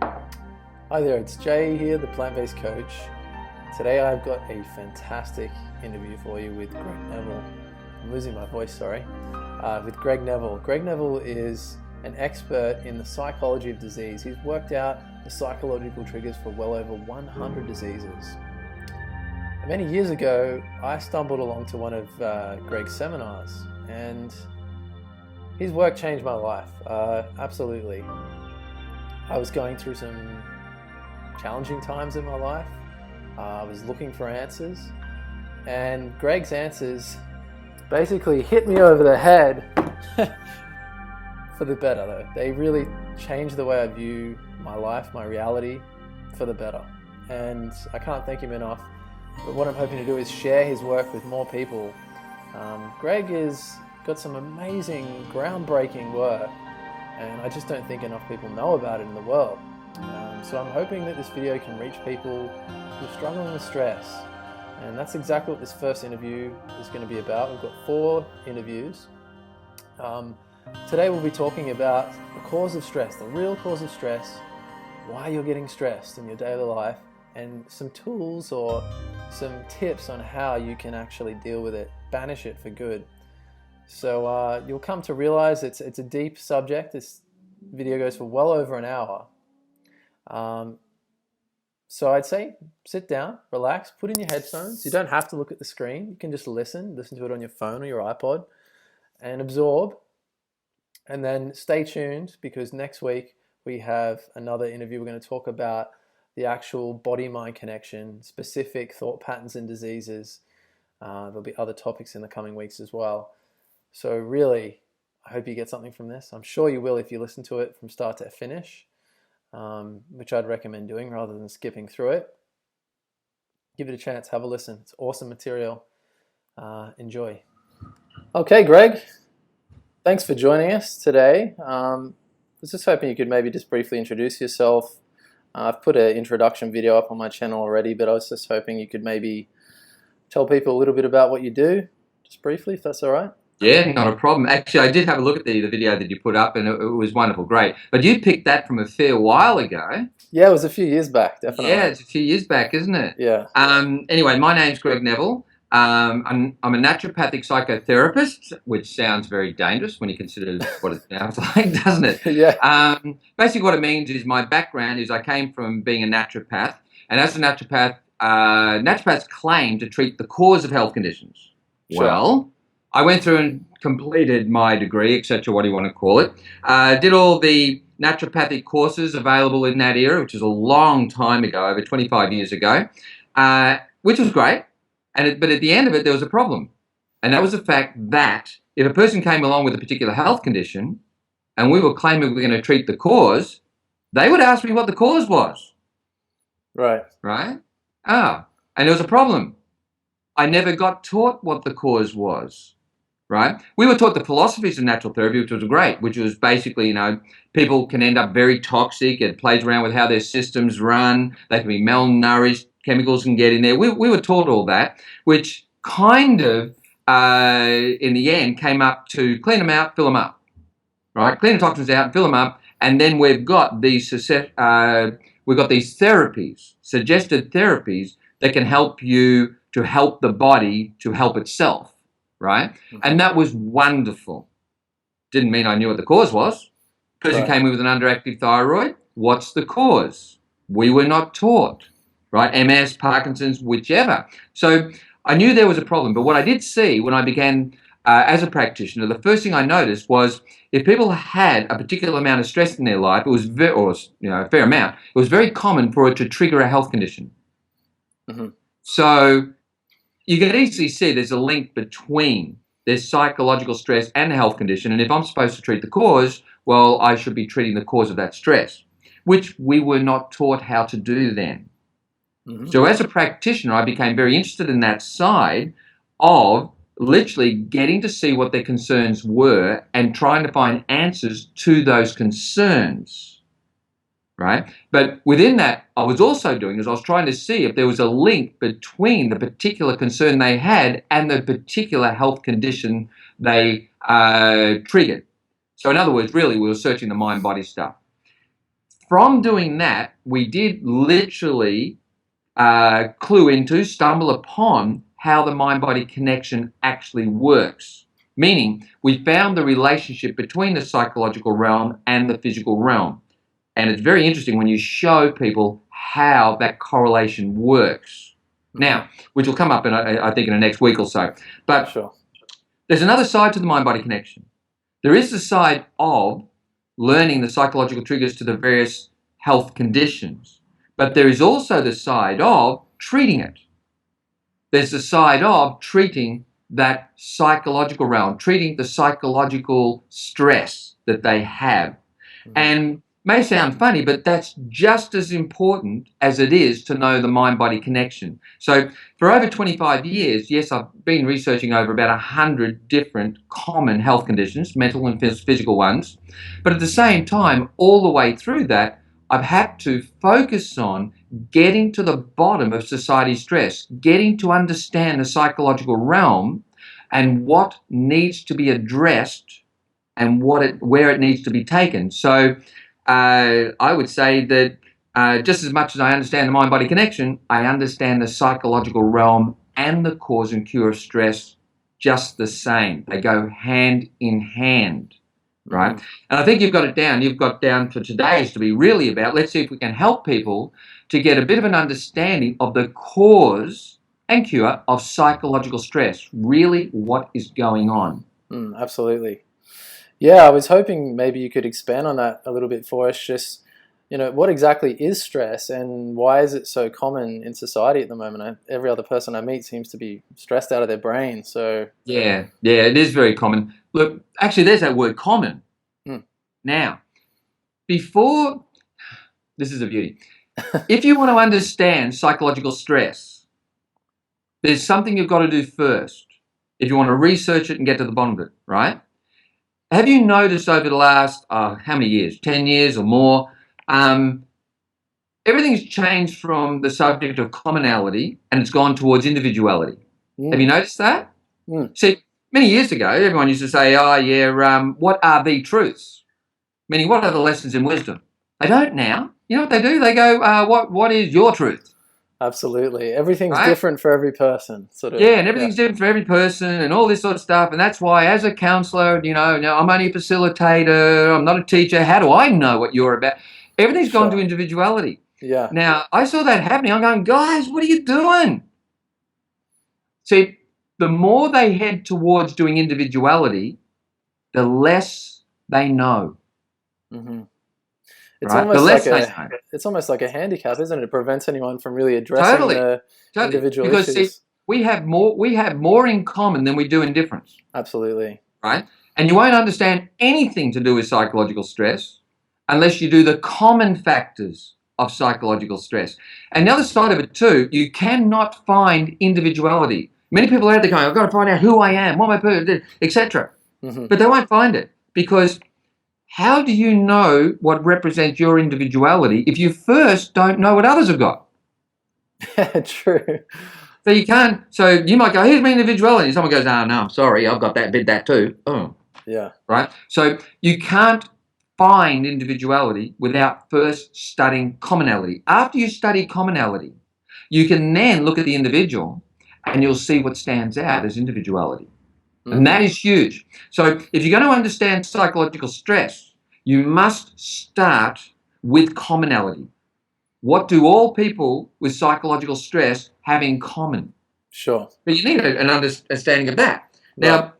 Hi there, it's Jay here, the plant-based coach. Today I've got a fantastic interview for you with Greg Neville. I'm losing my voice, sorry. With Greg Neville. Greg Neville is an expert in the psychology of disease. He's worked out the psychological triggers for well over 100 diseases. Many years ago, I stumbled along to one of Greg's seminars, and his work changed my life, absolutely. I was going through some challenging times in my life. I was looking for answers, and Greg's answers basically hit me over the head for the better, though. They really changed the way I view my life, my reality, for the better. And I can't thank him enough. But what I'm hoping to do is share his work with more people. Greg has got some amazing, groundbreaking work, and I just don't think enough people know about it in the world. So I'm hoping that this video can reach people who are struggling with stress. And that's exactly what this first interview is going to be about. We've got 4 interviews. Today we'll be talking about the cause of stress, the real cause of stress, why you're getting stressed in your daily life, and some tools or some tips on how you can actually deal with it, banish it for good. So you'll come to realize it's a deep subject. This video goes for well over an hour. So I'd say sit down, relax, put in your headphones. You don't have to look at the screen. You can just listen to it on your phone or your iPod and absorb. And then stay tuned, because next week we have another interview. We're going to talk about the actual body-mind connection, specific thought patterns and diseases. There'll be other topics in the coming weeks as well. So really, I hope you get something from this. I'm sure you will if you listen to it from start to finish, which I'd recommend doing rather than skipping through it. Give it a chance, have a listen. It's awesome material. Enjoy. Okay, Greg, thanks for joining us today. I was just hoping you could maybe just briefly introduce yourself. I've put an introduction video up on my channel already, but I was just hoping you could maybe tell people a little bit about what you do, just briefly, if that's all right. Yeah, not a problem. Actually, I did have a look at the video that you put up, and it was wonderful, great. But you picked that from a fair while ago. Yeah, it was a few years back, definitely. Yeah, it's a few years back, isn't it? Yeah. Anyway, my name's Greg Neville. I'm a naturopathic psychotherapist, which sounds very dangerous when you consider what it sounds like, doesn't it? Yeah. Basically, what it means is my background is I came from being a naturopath, and as a naturopath, naturopaths claim to treat the cause of health conditions. Sure. Well, I went through and completed my degree, etc., what do you want to call it. Did all the naturopathic courses available in that era, which is a long time ago, over 25 years ago, which was great. But at the end of it, there was a problem. And that was the fact that if a person came along with a particular health condition and we were claiming we were going to treat the cause, they would ask me what the cause was. Right. Right? And there was a problem. I never got taught what the cause was. Right? We were taught the philosophies of natural therapy, which was great, which was basically, people can end up very toxic. It plays around with how their systems run. They can be malnourished. Chemicals can get in there. We were taught all that, which kind of, in the end, came up to clean them out, fill them up. Right? Clean the toxins out, fill them up, and then we've got these therapies, suggested therapies that can help you to help the body to help itself. Right? And that was wonderful. Didn't mean I knew what the cause was. Person came in with an underactive thyroid. What's the cause? We were not taught. Right? MS, Parkinson's, whichever. So I knew there was a problem. But what I did see when I began as a practitioner, the first thing I noticed was if people had a particular amount of stress in their life, it was a fair amount, it was very common for it to trigger a health condition. Mm-hmm. So you can easily see there's a link between there's psychological stress and a health condition. And if I'm supposed to treat the cause, well, I should be treating the cause of that stress, which we were not taught how to do then. Mm-hmm. So as a practitioner, I became very interested in that side of literally getting to see what their concerns were and trying to find answers to those concerns. Right? But within that, I was also doing is I was trying to see if there was a link between the particular concern they had and the particular health condition they triggered. So in other words, really, we were searching the mind-body stuff. from doing that, we did literally stumble upon how the mind-body connection actually works. Meaning, we found the relationship between the psychological realm and the physical realm. And it's very interesting when you show people how that correlation works. Now, which will come up I think in the next week or so. But Sure. There's another side to the mind-body connection. There is the side of learning the psychological triggers to the various health conditions. But there is also the side of treating it. There's the side of treating that psychological realm, treating the psychological stress that they have. And may sound funny, but that's just as important as it is to know the mind-body connection. So for over 25 years, yes, I've been researching over about 100 different common health conditions, mental and physical ones. But at the same time, all the way through that, I've had to focus on getting to the bottom of society stress, getting to understand the psychological realm and what needs to be addressed and where it needs to be taken. So I would say that just as much as I understand the mind-body connection, I understand the psychological realm and the cause and cure of stress just the same. They go hand in hand, right? And I think you've got it down. You've got down for today's to be really about, let's see if we can help people to get a bit of an understanding of the cause and cure of psychological stress, really what is going on. Absolutely. Yeah, I was hoping maybe you could expand on that a little bit for us. Just, what exactly is stress and why is it so common in society at the moment? Every other person I meet seems to be stressed out of their brain. So yeah, it is very common. Look, actually, there's that word common. Now, before, this is a beauty. If you want to understand psychological stress, there's something you've got to do first. If you want to research it and get to the bottom of it, right? Have you noticed over the last, how many years, 10 years or more, everything's changed from the subject of commonality and it's gone towards individuality. Have you noticed that? See, many years ago, everyone used to say, what are the truths? Meaning, what are the lessons in wisdom? They don't now. You know what they do? They go, what is your truth? Absolutely. Everything's different for every person. Yeah, and everything's different for every person and all this sort of stuff. And that's why as a counsellor, I'm only a facilitator, I'm not a teacher. How do I know what you're about? Everything's gone to individuality. Yeah. Now, I saw that happening. I'm going, guys, what are you doing? See, the more they head towards doing individuality, the less they know. It's almost like a handicap, isn't it? It prevents anyone from really addressing the individual issues. Because see, we have more in common than we do in difference. Absolutely. Right? And you won't understand anything to do with psychological stress unless you do the common factors of psychological stress. And the other side of it too, you cannot find individuality. Many people are out there going, I've got to find out who I am, what my person, etc. But they won't find it because how do you know what represents your individuality if you first don't know what others have got? True. So you can't, so you might go, here's my individuality. Someone goes, no, I'm sorry, I've got that too. Oh. Yeah. Right? So you can't find individuality without first studying commonality. After you study commonality, you can then look at the individual and you'll see what stands out as individuality. And that is huge. So if you're going to understand psychological stress, you must start with commonality. What do all people with psychological stress have in common? Sure. But you need an understanding of that. Now,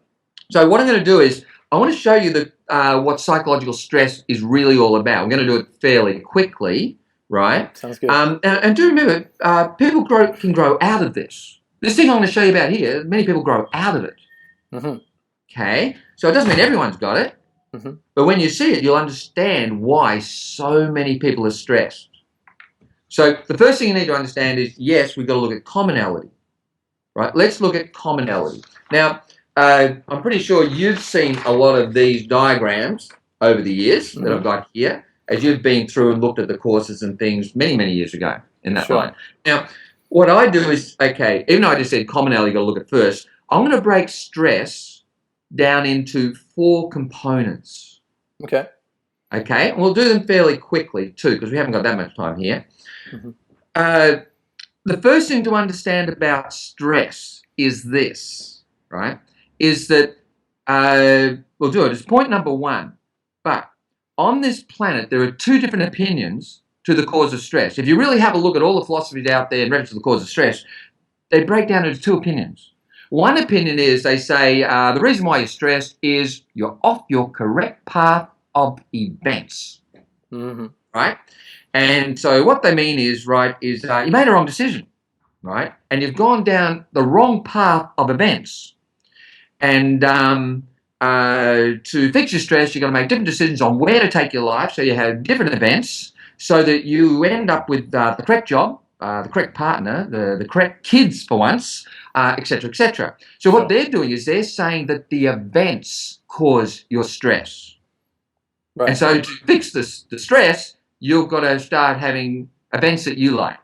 so what I'm going to do is I want to show you what psychological stress is really all about. I'm going to do it fairly quickly, right? Sounds good. And do remember, people can grow out of this. This thing I'm going to show you about here, many people grow out of it. Okay, so it doesn't mean everyone's got it, but when you see it, you'll understand why so many people are stressed. So the first thing you need to understand is, yes, we've got to look at commonality, right? Let's look at commonality. Now, I'm pretty sure you've seen a lot of these diagrams over the years that I've got here, as you've been through and looked at the courses and things many, many years ago in that line. Now, what I do is, okay, even though I just said commonality, you've got to look at first, I'm going to break stress down into 4 components. Okay. Okay, and we'll do them fairly quickly too, because we haven't got that much time here. Mm-hmm. The first thing to understand about stress is this, right? Is that we'll do it as point number one. But on this planet, there are two different opinions to the cause of stress. If you really have a look at all the philosophies out there in reference to the cause of stress, they break down into two opinions. One opinion is they say the reason why you're stressed is you're off your correct path of events, Mm-hmm. right? And so what they mean is, right, is you made a wrong decision, right? And you've gone down the wrong path of events. And to fix your stress, you've got to make different decisions on where to take your life. So you have different events so that you end up with the correct job, the correct partner, the correct kids for once, etc., etc. So what they're doing is they're saying that the events cause your stress. Right. And so to fix the stress, you've got to start having events that you like.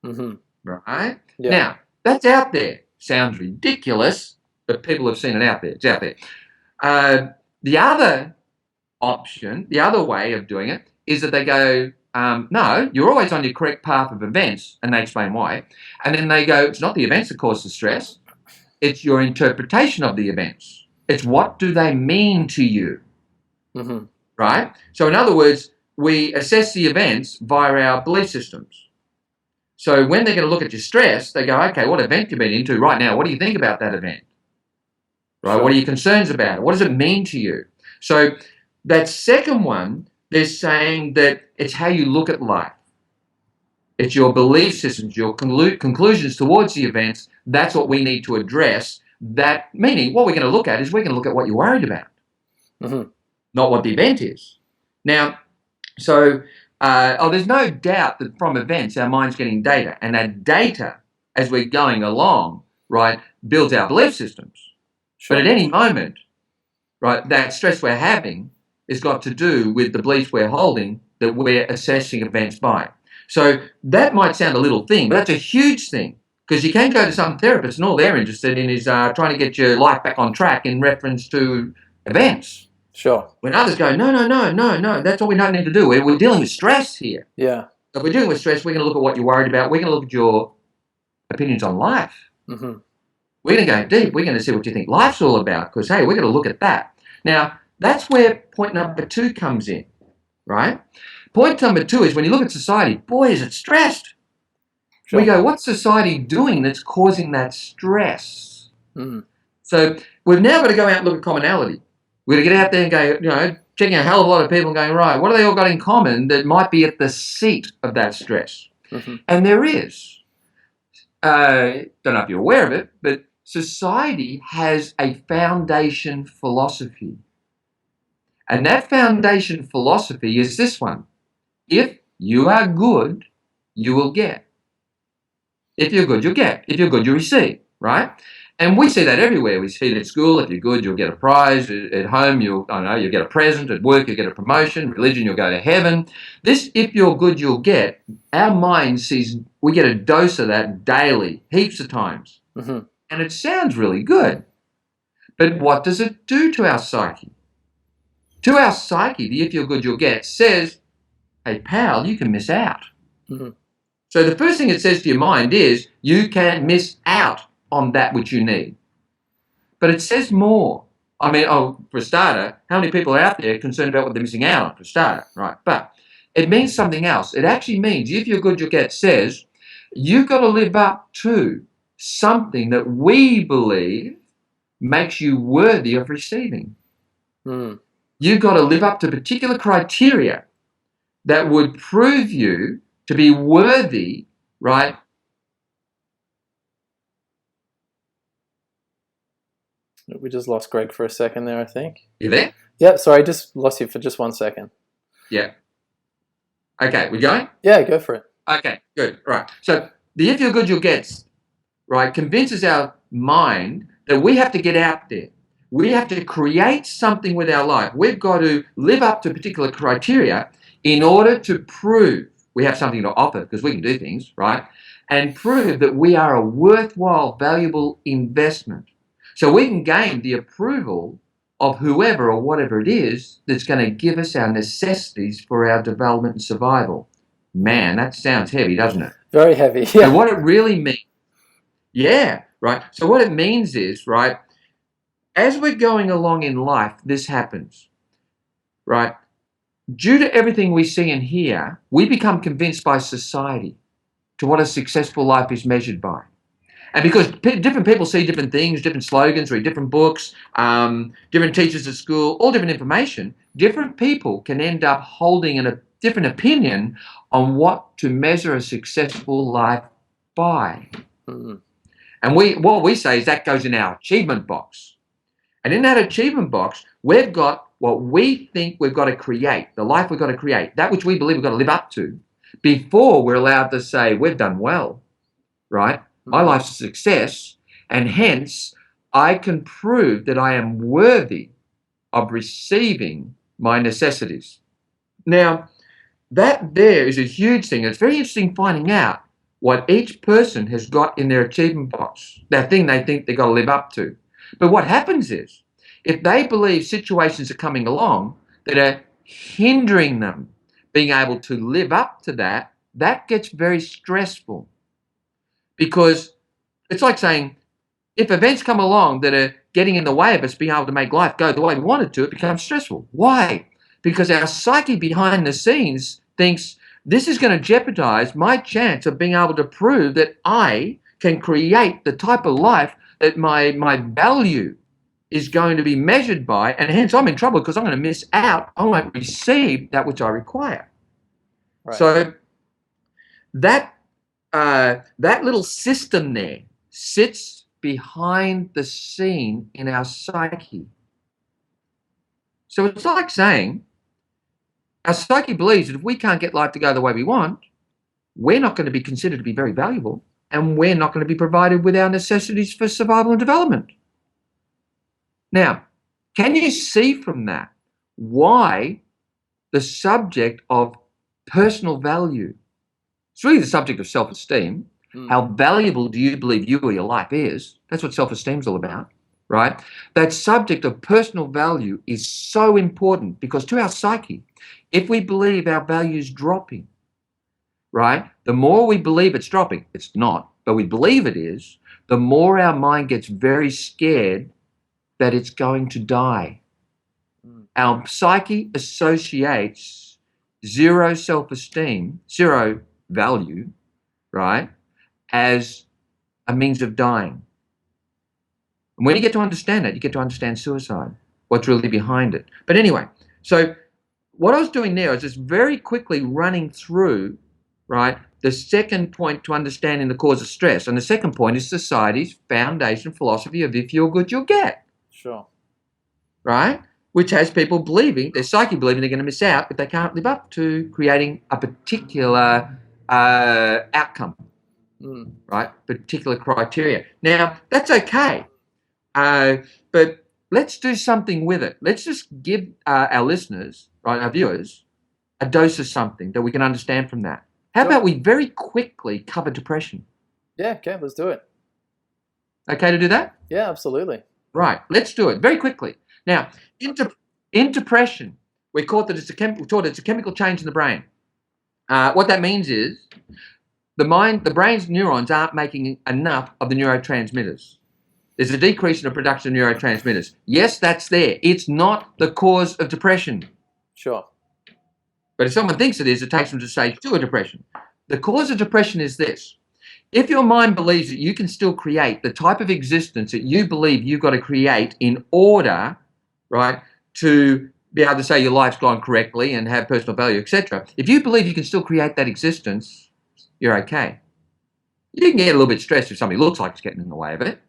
Mm-hmm. Right? Yeah. Now, that's out there. Sounds ridiculous, but people have seen it out there. It's out there. The other option, the other way of doing it, is that they go, no, you're always on your correct path of events, and they explain why. And then they go, it's not the events that cause the stress, it's your interpretation of the events. It's what do they mean to you, Mm-hmm. right? So in other words, we assess the events via our belief systems. So when they're going to look at your stress, they go, okay, what event you've been into right now? What do you think about that event? Right? Sure. What are your concerns about it? What does it mean to you? So that second one, they're saying that it's how you look at life. It's your belief systems, your conclusions towards the events. That's what we need to address. That meaning what we're going to look at is we're going to look at what you're worried about, Mm-hmm. not what the event is. Now, so there's no doubt that from events our mind's getting data, and that data, as we're going along, right, builds our belief systems. Sure. But at any moment, right, that stress we're having has got to do with the beliefs we're holding that we're assessing events by. So that might sound a little thing, but that's a huge thing, because you can go to some therapist and all they're interested in is trying to get your life back on track in reference to events. Sure. When others go, no, that's what we don't need to do. We're dealing with stress here. Yeah. If we're dealing with stress, we're going to look at what you're worried about. We're going to look at your opinions on life. Mm-hmm. We're going to go deep. We're going to see what you think life's all about, because, hey, we're going to look at that. Now, that's where point number two comes in, right? Point number two is when you look at society, boy, is it stressed. Sure. We go, what's society doing that's causing that stress? Mm-hmm. So we've now got to go out and look at commonality. We're going to get out there and go, checking a hell of a lot of people and going, right, what have they all got in common that might be at the seat of that stress? Mm-hmm. And there is. Don't know if you're aware of it, but society has a foundation philosophy. And that foundation philosophy is this one. If you are good, you will get. If you're good, you'll get. If you're good, you'll receive, right? And we see that everywhere. We see it at school. If you're good, you'll get a prize. At home, you'll get a present. At work, you'll get a promotion. Religion, you'll go to heaven. This, if you're good, you'll get. Our mind sees, we get a dose of that daily, heaps of times. Mm-hmm. And it sounds really good. But what does it do to our psyche? To our psyche, the if you're good, you'll get says, hey, pal, you can miss out. Mm-hmm. So the first thing it says to your mind is, you can miss out on that which you need. But it says more. I mean, for a starter, how many people are out there concerned about what they're missing out on, for a starter, right? But it means something else. It actually means, if you're good, you'll get, says, you've got to live up to something that we believe makes you worthy of receiving. Mm. You've got to live up to particular criteria that would prove you to be worthy, right? We just lost Greg for a second there, I think. You there? Yeah, sorry, just lost you for just 1 second. Yeah. Okay, we going? Yeah, go for it. Okay, good. Right. So the if you're good, you'll get, right, convinces our mind that we have to get out there. We have to create something with our life. We've got to live up to particular criteria in order to prove we have something to offer, because we can do things, right? And prove that we are a worthwhile, valuable investment. So we can gain the approval of whoever or whatever it is that's going to give us our necessities for our development and survival. Man, that sounds heavy, doesn't it? Very heavy. Yeah. So what it really means, yeah, right. So what it means is, right, as we're going along in life, this happens, right? Due to everything we see and hear, we become convinced by society to what a successful life is measured by. And because different people see different things, different slogans, read different books, different teachers at school, all different information, different people can end up holding a different opinion on what to measure a successful life by. Mm. And what we say is that goes in our achievement box. And in that achievement box, we've got what we think we've got to create, the life we've got to create, that which we believe we've got to live up to, before we're allowed to say we've done well, right? My life's a success, and hence I can prove that I am worthy of receiving my necessities. Now, that there is a huge thing. It's very interesting finding out what each person has got in their achievement box, that thing they think they've got to live up to. But what happens is, if they believe situations are coming along that are hindering them being able to live up to that, that gets very stressful. Because it's like saying, if events come along that are getting in the way of us being able to make life go the way we want it to, it becomes stressful. Why? Because our psyche behind the scenes thinks this is going to jeopardize my chance of being able to prove that I can create the type of life that my value is going to be measured by, and hence I'm in trouble because I'm going to miss out. I won't receive that which I require. Right. So that little system there sits behind the scene in our psyche. So it's like saying our psyche believes that if we can't get life to go the way we want, we're not going to be considered to be very valuable, and we're not going to be provided with our necessities for survival and development. Now, can you see from that why the subject of personal value, it's really the subject of self-esteem. How valuable do you believe you or your life is? That's what self-esteem is all about, right? That subject of personal value is so important because to our psyche, if we believe our value is dropping, right, the more we believe it's dropping, it's not, but we believe it is, the more our mind gets very scared that it's going to die. Our psyche associates zero self-esteem, zero value, right, as a means of dying. And when you get to understand that, you get to understand suicide, what's really behind it. But anyway, so what I was doing there is just very quickly running through, right, the second point to understanding the cause of stress. And the second point is society's foundation philosophy of if you're good, you'll get. Sure. Right? Which has people believing, their psyche believing they're going to miss out if they can't live up to creating a particular outcome. Right? Particular criteria. Now, that's okay. But let's do something with it. Let's just give our listeners, right, our viewers, a dose of something that we can understand from that. How about we very quickly cover depression? Yeah, okay, let's do it. Okay to do that? Yeah, absolutely. Right, let's do it very quickly. Now, in depression, we're taught that it's a chemical change in the brain. What that means is the brain's neurons aren't making enough of the neurotransmitters. There's a decrease in the production of neurotransmitters. Yes, that's there. It's not the cause of depression. Sure. But if someone thinks it is, it takes them to stage 2 of depression. The cause of depression is this. If your mind believes that you can still create the type of existence that you believe you've got to create in order, right, to be able to say your life's gone correctly and have personal value, etc. If you believe you can still create that existence, you're okay. You can get a little bit stressed if somebody looks like it's getting in the way of it.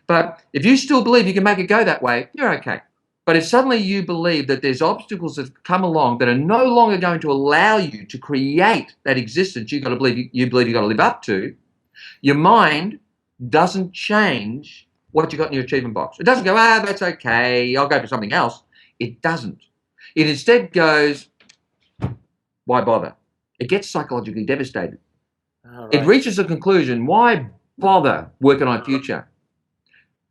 But if you still believe you can make it go that way, you're okay. But if suddenly you believe that there's obstacles that come along that are no longer going to allow you to create that existence you believe you've got to live up to, your mind doesn't change what you got in your achievement box. It doesn't go, that's okay, I'll go for something else. It doesn't. It instead goes, why bother? It gets psychologically devastated. It reaches a conclusion, why bother working on future?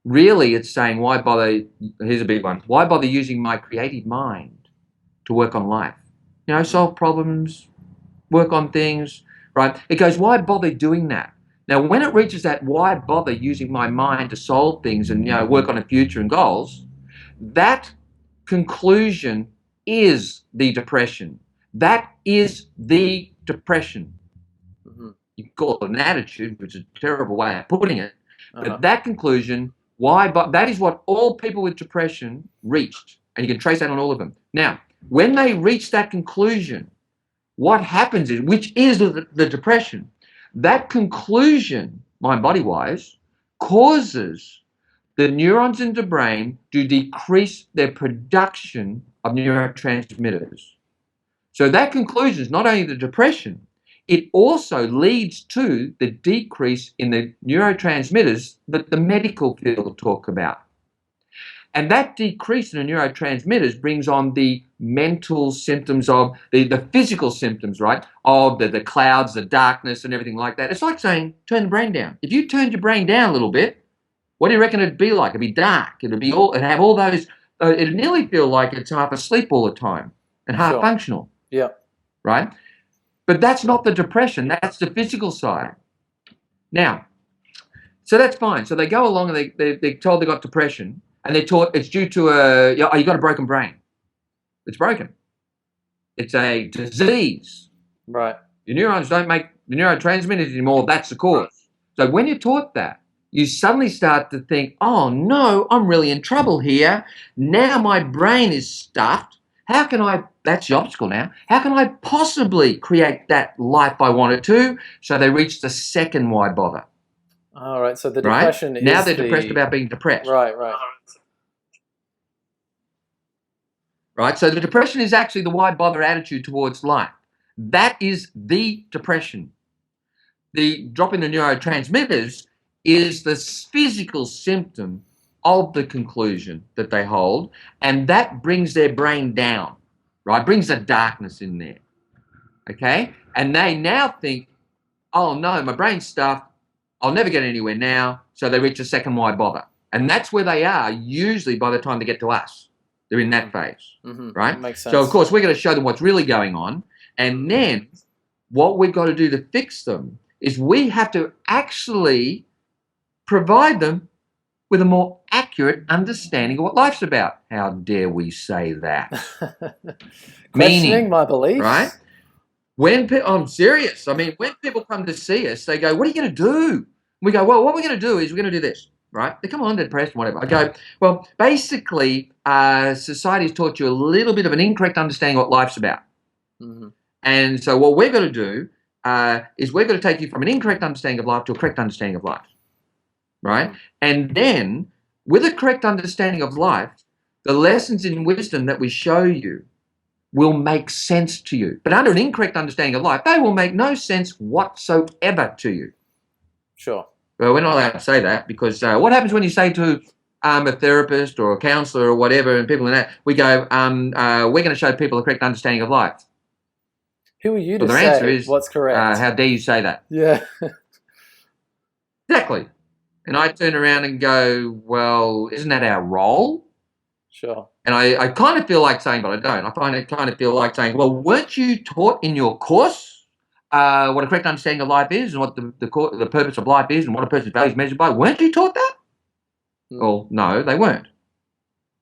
Really, it's saying, why bother? Here's a big one. Why bother using my creative mind to work on life? Solve problems, work on things, right? It goes, why bother doing that? Now, when it reaches that, why bother using my mind to solve things and, work on a future and goals, that conclusion is the depression. That is the depression. Mm-hmm. You call it an attitude, which is a terrible way of putting it. But that conclusion, that is what all people with depression reached. And you can trace that on all of them. Now, when they reach that conclusion, what happens is, which is the depression, that conclusion, mind-body-wise, causes the neurons in the brain to decrease their production of neurotransmitters. So that conclusion is not only the depression, it also leads to the decrease in the neurotransmitters that the medical field talk about. And that decrease in the neurotransmitters brings on the mental symptoms of the physical symptoms, right? Of the clouds, the darkness and everything like that. It's like saying, turn the brain down. If you turned your brain down a little bit, what do you reckon it'd be like? It'd be dark. It'd have all those, it'd nearly feel like it's half asleep all the time and half functional. Yeah. Right? But that's not the depression. That's the physical side. Now, so that's fine. So they go along and they're told they got depression. And they're taught it's due to you got a broken brain. It's broken. It's a disease. Right. Your neurons don't make the neurotransmitters anymore. That's the cause. So when you're taught that, you suddenly start to think, oh no, I'm really in trouble here. Now my brain is stuffed. How can I, that's the obstacle now, how can I possibly create that life I wanted to? So they reach the second why bother. All right, so the depression is now they're depressed about being depressed. Right. Right, so the depression is actually the why bother attitude towards life. That is the depression. The drop in the neurotransmitters is the physical symptom of the conclusion that they hold, and that brings their brain down, right? Brings the darkness in there, okay? And they now think, oh no, my brain's stuffed, I'll never get anywhere now, so they reach a second why bother. And that's where they are usually by the time they get to us. They're in that phase, right? That makes sense. So, of course, we're going to show them what's really going on. And then what we've got to do to fix them is we have to actually provide them with a more accurate understanding of what life's about. How dare we say that? Questioning my beliefs. Right? I'm serious. I mean, when people come to see us, they go, what are you going to do? We go, well, what we're going to do is we're going to do this. Right? They come on, they're depressed, whatever. I go, well, basically, society has taught you a little bit of an incorrect understanding of what life's about. And so what we're going to do is we're going to take you from an incorrect understanding of life to a correct understanding of life. Right? And then, with a correct understanding of life, the lessons in wisdom that we show you will make sense to you. But under an incorrect understanding of life, they will make no sense whatsoever to you. Sure. Well, we're not allowed to say that because what happens when you say to a therapist or a counsellor or whatever and people in that, we go, we're going to show people a correct understanding of life. Who are you to their say answer is, what's correct? How dare you say that? Yeah. Exactly. And I turn around and go, well, isn't that our role? Sure. And I kind of feel like saying, but I don't. I kind of feel like saying, well, weren't you taught in your course what a correct understanding of life is and what the purpose of life is and what a person's value is measured by? Weren't you taught that? Well, no, they weren't.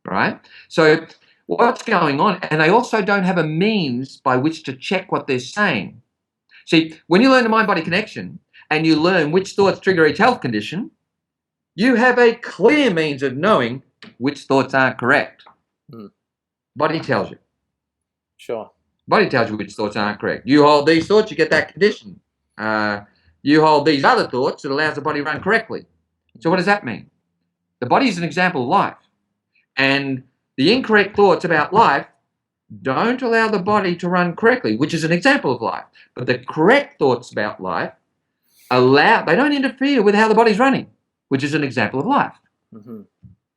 Right? So what's going on? And they also don't have a means by which to check what they're saying. See, when you learn the mind-body connection and you learn which thoughts trigger each health condition, you have a clear means of knowing which thoughts aren't correct. Body tells you. Sure. Body tells you which thoughts aren't correct. You hold these thoughts, you get that condition. You hold these other thoughts, it allows the body to run correctly. So what does that mean? The body is an example of life. And the incorrect thoughts about life don't allow the body to run correctly, which is an example of life. But the correct thoughts about life they don't interfere with how the body's running, which is an example of life.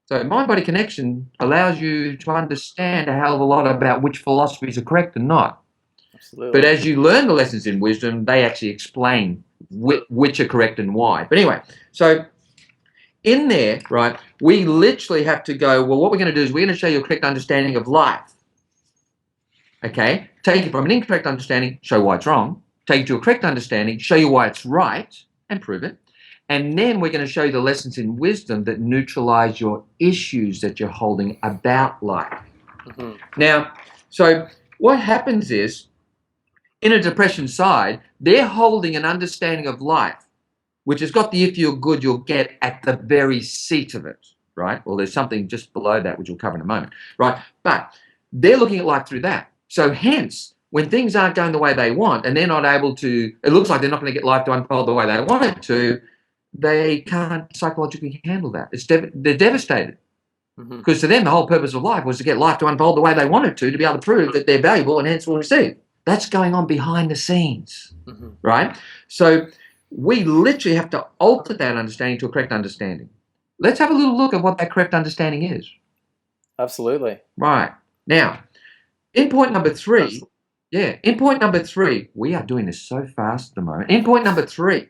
So mind-body connection allows you to understand a hell of a lot about which philosophies are correct and not. Absolutely. But as you learn the lessons in wisdom, they actually explain which are correct and why. But anyway, so in there, right, we literally have to go, well, what we're going to do is we're going to show you a correct understanding of life. Okay? Take it from an incorrect understanding, show why it's wrong. Take it to a correct understanding, show you why it's right, and prove it. And then we're going to show you the lessons in wisdom that neutralize your issues that you're holding about life. Mm-hmm. Now, so what happens is, in a depression side, they're holding an understanding of life, which has got the if you're good, you'll get at the very seat of it, right? Well, there's something just below that, which we'll cover in a moment, right? But they're looking at life through that. So hence, when things aren't going the way they want and they're not able to, it looks like they're not going to get life to unfold the way they want it to, they can't psychologically handle that. They're devastated. Because to them, the whole purpose of life was to get life to unfold the way they wanted to be able to prove that they're valuable and hence will receive. That's going on behind the scenes, right? So we literally have to alter that understanding to a correct understanding. Let's have a little look at what that correct understanding is. Absolutely. Right. Now, in point number 3, we are doing this so fast at the moment. In point number 3,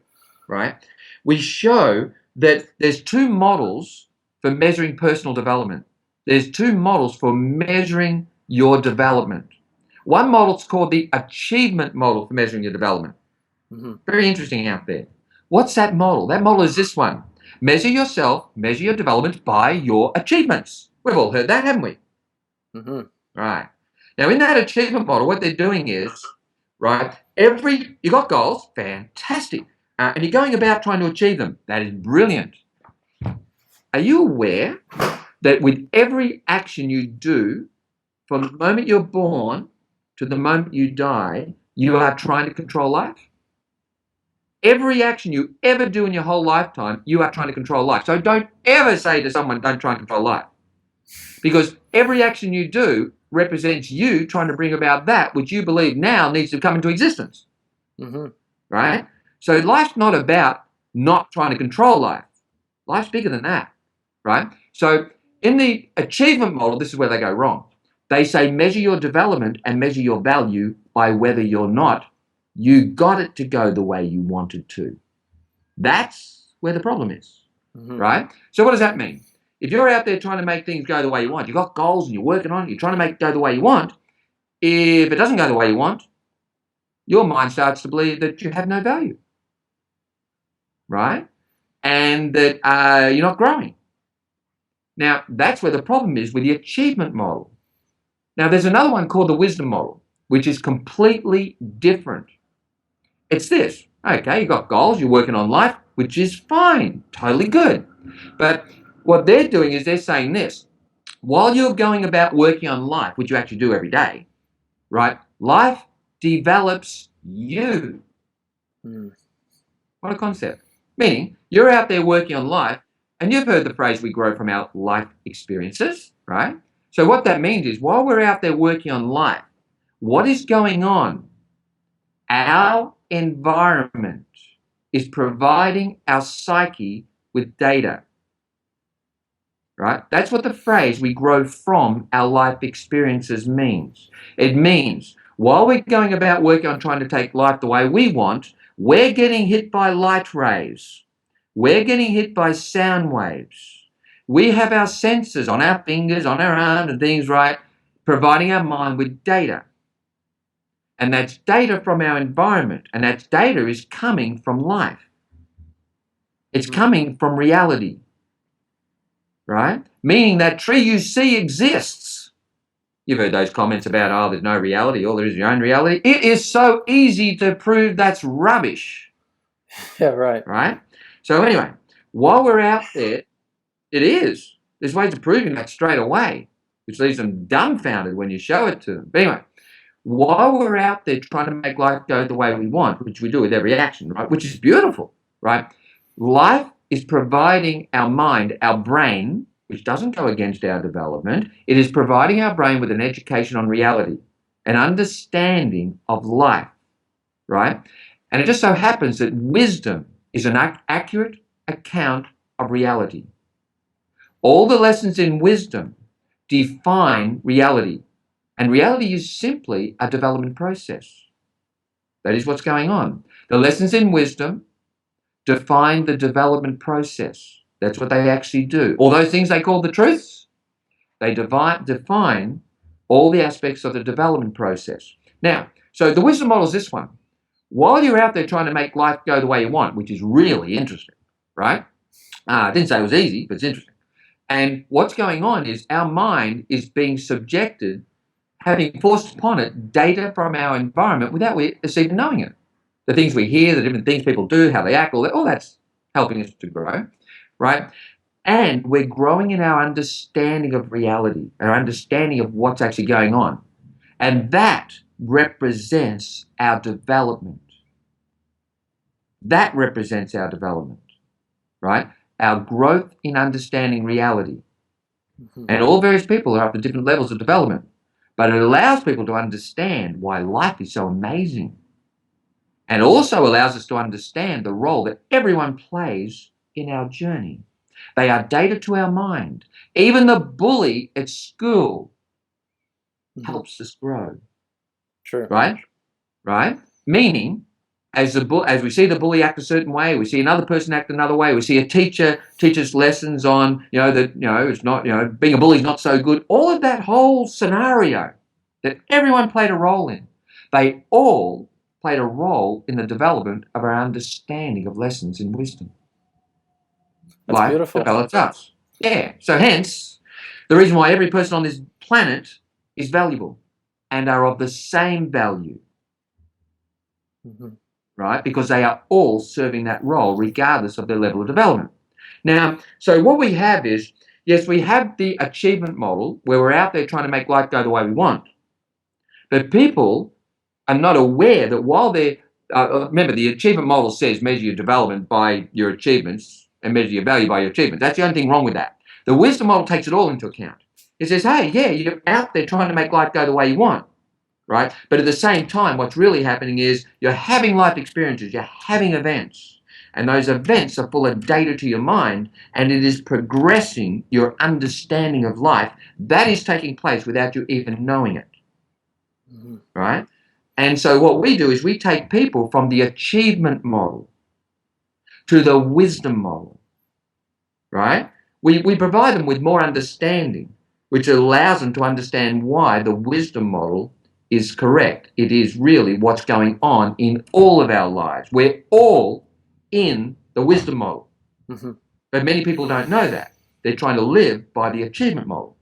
right, we show that there's 2 models for measuring personal development. There's 2 models for measuring your development. One model is called the achievement model for measuring your development. Very interesting out there. What's that model? That model is this one. Measure yourself, measure your development by your achievements. We've all heard that, haven't we? Right. Now, in that achievement model, what they're doing is, right, you got goals, fantastic. And you're going about trying to achieve them. That is brilliant. Are you aware that with every action you do, from the moment you're born to the moment you die, you are trying to control life? Every action you ever do in your whole lifetime, you are trying to control life. So don't ever say to someone, don't try and control life. Because every action you do represents you trying to bring about that which you believe now needs to come into existence. Right? So life's not about not trying to control life. Life's bigger than that. Right? So in the achievement model, this is where they go wrong. They say measure your development and measure your value by whether you're not. You got it to go the way you wanted to. That's where the problem is. Right? So what does that mean? If you're out there trying to make things go the way you want, you've got goals and you're working on it, you're trying to make it go the way you want, if it doesn't go the way you want, your mind starts to believe that you have no value. Right? And that you're not growing. Now, that's where the problem is with the achievement model. Now, there's another one called the wisdom model, which is completely different. It's this. Okay, you've got goals, you're working on life, which is fine, totally good. But what they're doing is they're saying this. While you're going about working on life, which you actually do every day, right, life develops you. What a concept. Meaning, you're out there working on life, and you've heard the phrase, we grow from our life experiences, right? So what that means is, while we're out there working on life, what is going on? Our environment is providing our psyche with data, right? That's what the phrase, we grow from our life experiences means. It means, while we're going about working on trying to take life the way we want, we're getting hit by light rays. We're getting hit by sound waves. We have our sensors on our fingers, on our arms and things, right, providing our mind with data. And that's data from our environment. And that data is coming from life. It's coming from reality. Right? Meaning that tree you see exists. You've heard those comments about, oh, there's no reality, all there is your own reality. It is so easy to prove that's rubbish. Yeah, right. Right? So anyway, while we're out there, it is. There's ways of proving that straight away, which leaves them dumbfounded when you show it to them. But anyway, while we're out there trying to make life go the way we want, which we do with every action, right, which is beautiful, right, life is providing our mind, our brain, which doesn't go against our development, it is providing our brain with an education on reality, an understanding of life, right? And it just so happens that wisdom is an accurate account of reality. All the lessons in wisdom define reality. And reality is simply a development process. That is what's going on. The lessons in wisdom define the development process. That's what they actually do. All those things they call the truths, they define all the aspects of the development process. Now, so the wisdom model is this one. While you're out there trying to make life go the way you want, which is really interesting, right? I didn't say it was easy, but it's interesting. And what's going on is our mind is being subjected, having forced upon it data from our environment without us even knowing it. The things we hear, the different things people do, how they act, all that's helping us to grow, right? And we're growing in our understanding of reality, our understanding of what's actually going on. And that represents our development. That represents our development, right? Our growth in understanding reality. Mm-hmm. And all various people are up at different levels of development. But it allows people to understand why life is so amazing. And also allows us to understand the role that everyone plays in our journey. They are data to our mind. Even the bully at school helps us grow. True. Right? Meaning, as we see the bully act a certain way, we see another person act another way, we see a teacher teaches lessons on, it's not, being a bully is not so good. All of that whole scenario that everyone played a role in, they all played a role in the development of our understanding of lessons in wisdom. That's Life beautiful. Develops us. Yeah. So hence, the reason why every person on this planet is valuable and are of the same value. Mm-hmm. Right? Because they are all serving that role regardless of their level of development. Now, so what we have is, yes, we have the achievement model where we're out there trying to make life go the way we want. But people are not aware that while they're, remember, the achievement model says measure your development by your achievements and measure your value by your achievements. That's the only thing wrong with that. The wisdom model takes it all into account. It says, hey, yeah, you're out there trying to make life go the way you want. Right? But at the same time, what's really happening is you're having life experiences, you're having events, and those events are full of data to your mind, and it is progressing your understanding of life. That is taking place without you even knowing it. Mm-hmm. Right? And so what we do is we take people from the achievement model to the wisdom model. Right? We provide them with more understanding, which allows them to understand why the wisdom model is correct. It is really what's going on in all of our lives. We're all in the wisdom model. Mm-hmm. But many people don't know that. They're trying to live by the achievement model.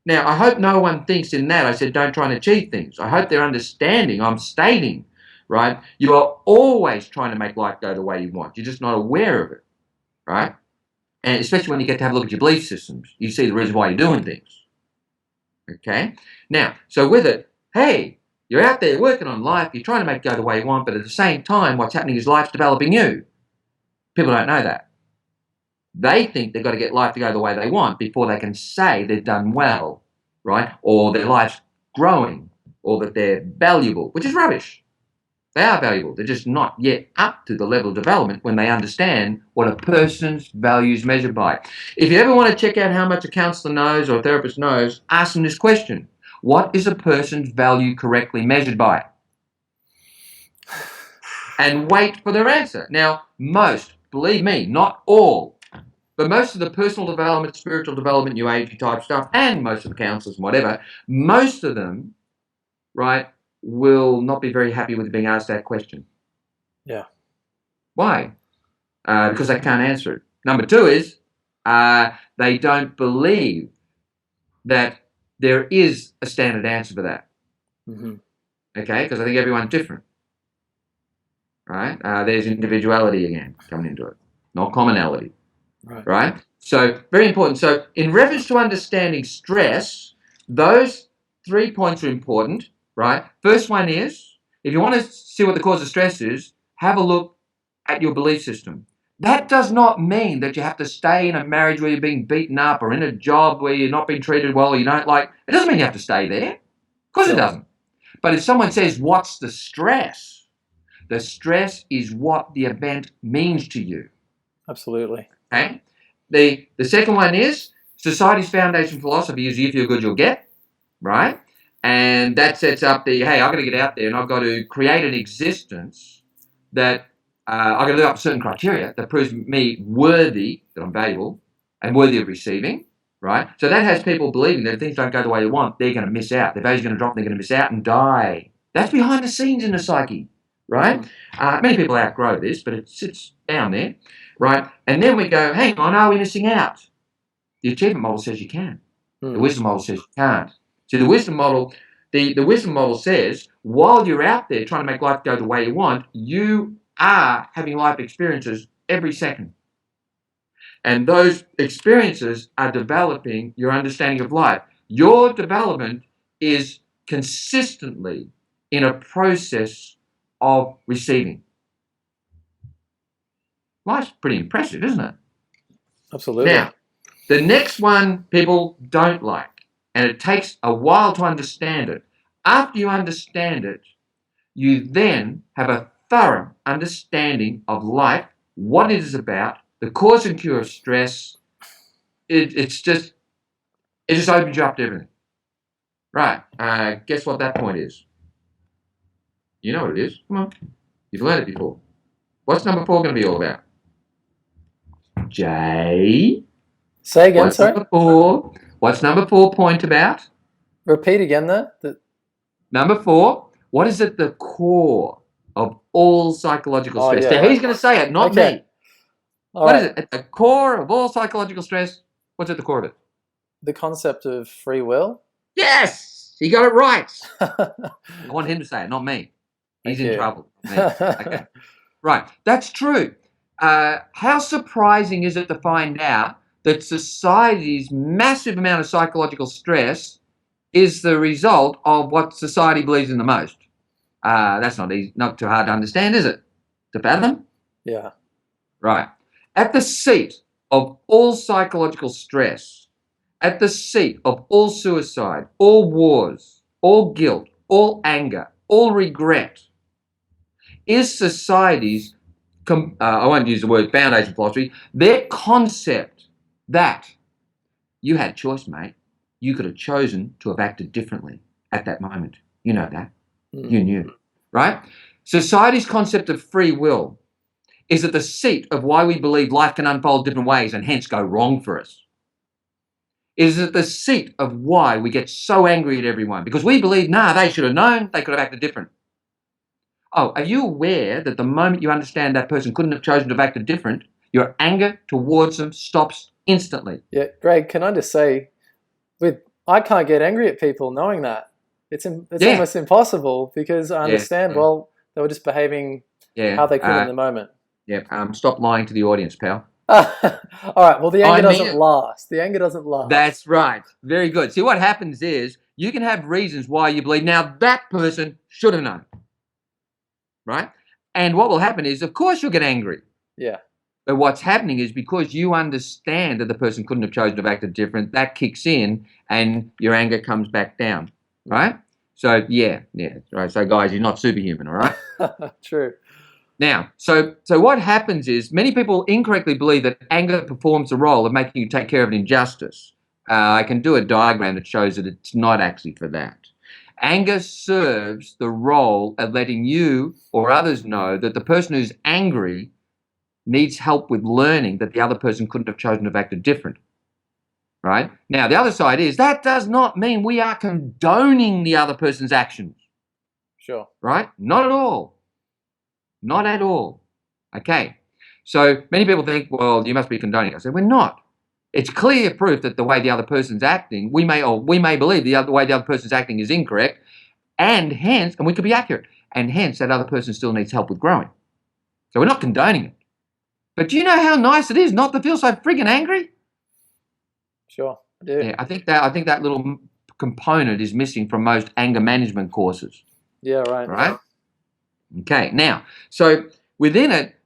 Now, I hope no one thinks in that I said don't try and achieve things. I hope they're understanding. I'm stating, right? You are always trying to make life go the way you want. You're just not aware of it, right? And especially when you get to have a look at your belief systems, you see the reason why you're doing things. Okay? Now, so with it, hey, you're out there working on life, you're trying to make it go the way you want, but at the same time, what's happening is life's developing you. People don't know that. They think they've got to get life to go the way they want before they can say they've done well, right? Or their life's growing, or that they're valuable, which is rubbish. They are valuable. They're just not yet up to the level of development when they understand what a person's value is measured by. If you ever want to check out how much a counsellor knows or a therapist knows, ask them this question. What is a person's value correctly measured by? And wait for their answer. Now, most, believe me, not all, but most of the personal development, spiritual development, new age type stuff, and most of the counsellors and whatever, most of them, right, will not be very happy with being asked that question. Yeah. Why? Because they can't answer it. Number two is they don't believe that there is a standard answer for that. Mm-hmm. Okay? Because I think everyone's different. Right? There's individuality again coming into it, not commonality. Right? So, very important. So, in reference to understanding stress, those 3 points are important. Right? First one is, if you want to see what the cause of stress is, have a look at your belief system. That does not mean that you have to stay in a marriage where you're being beaten up or in a job where you're not being treated well or you don't like. It doesn't mean you have to stay there. Of course it doesn't. But if someone says, what's the stress? The stress is what the event means to you. Absolutely. Okay? The second one is, society's foundation philosophy is you feel good, you'll get. Right? And that sets up the, hey, I've got to get out there and I've got to create an existence that I've got to live up to certain criteria that proves me worthy, that I'm valuable, and worthy of receiving, right? So that has people believing that if things don't go the way they want, they're going to miss out. Their value's going to drop, they're going to miss out and die. That's behind the scenes in the psyche, right? Many people outgrow this, but it sits down there, right? And then we go, hang on, are we missing out? The achievement model says you can. The wisdom model says you can't. So the wisdom model, the wisdom model says, while you're out there trying to make life go the way you want, you are having life experiences every second. And those experiences are developing your understanding of life. Your development is consistently in a process of receiving. Life's pretty impressive, isn't it? Absolutely. Now, the next one people don't like, and it takes a while to understand it. After you understand it, you then have a thorough understanding of life, what it is about, the cause and cure of stress. It just opens you up to everything. Right. Guess what that point is? You know what it is. Come on. You've learned it before. What's number 4 going to be all about? Jay? Say again, What's sorry? number 4? What's number 4 point about? Repeat again there. Number 4, what is at the core of all psychological stress? yeah. Now, he's going to say it, not me. What is it? At the core of all psychological stress, what's at the core of it? The concept of free will. Yes! He got it right. I want him to say it, not me. He's in trouble. Me. Okay. Right. That's true. How surprising is it to find out that society's massive amount of psychological stress is the result of what society believes in the most? That's not easy, not too hard to understand, is it? To fathom? Yeah. Right. At the seat of all psychological stress, at the seat of all suicide, all wars, all guilt, all anger, all regret, is society's, I won't use the word foundation philosophy, their concept that you had choice, mate. You could have chosen to have acted differently at that moment. You know that. You knew, right? Society's concept of free will is at the seat of why we believe life can unfold different ways and hence go wrong for us. It is at the seat of why we get so angry at everyone, because we believe, they should have known, they could have acted different. Oh, are you aware that the moment you understand that person couldn't have chosen to have acted different, your anger towards them stops instantly? Yeah, Greg, can I just say, I can't get angry at people knowing that. It's almost impossible, because I understand, well, they were just behaving how they could in the moment. Yeah, stop lying to the audience, pal. All right, well, the anger doesn't last. The anger doesn't last. That's right. Very good. See, what happens is you can have reasons why you believe, now that person should have known, right? And what will happen is, of course, you'll get angry. Yeah. But what's happening is because you understand that the person couldn't have chosen to have acted different, that kicks in and your anger comes back down, right? So, yeah, right. So, guys, you're not superhuman, all right? True. Now, so what happens is many people incorrectly believe that anger performs the role of making you take care of an injustice. I can do a diagram that shows that it's not actually for that. Anger serves the role of letting you or others know that the person who's angry needs help with learning that the other person couldn't have chosen to have acted different, right? Now, the other side is that does not mean we are condoning the other person's actions. Sure. Right? Not at all. Not at all. Okay. So many people think, well, you must be condoning. I say, we're not. It's clear proof that the way the other person's acting, we may believe the way the other person's acting is incorrect, and we could be accurate, and hence that other person still needs help with growing. So we're not condoning it. But do you know how nice it is not to feel so friggin' angry? Sure, I do. Yeah, I think that little component is missing from most anger management courses. Yeah, right. Right? Okay, now, so within it,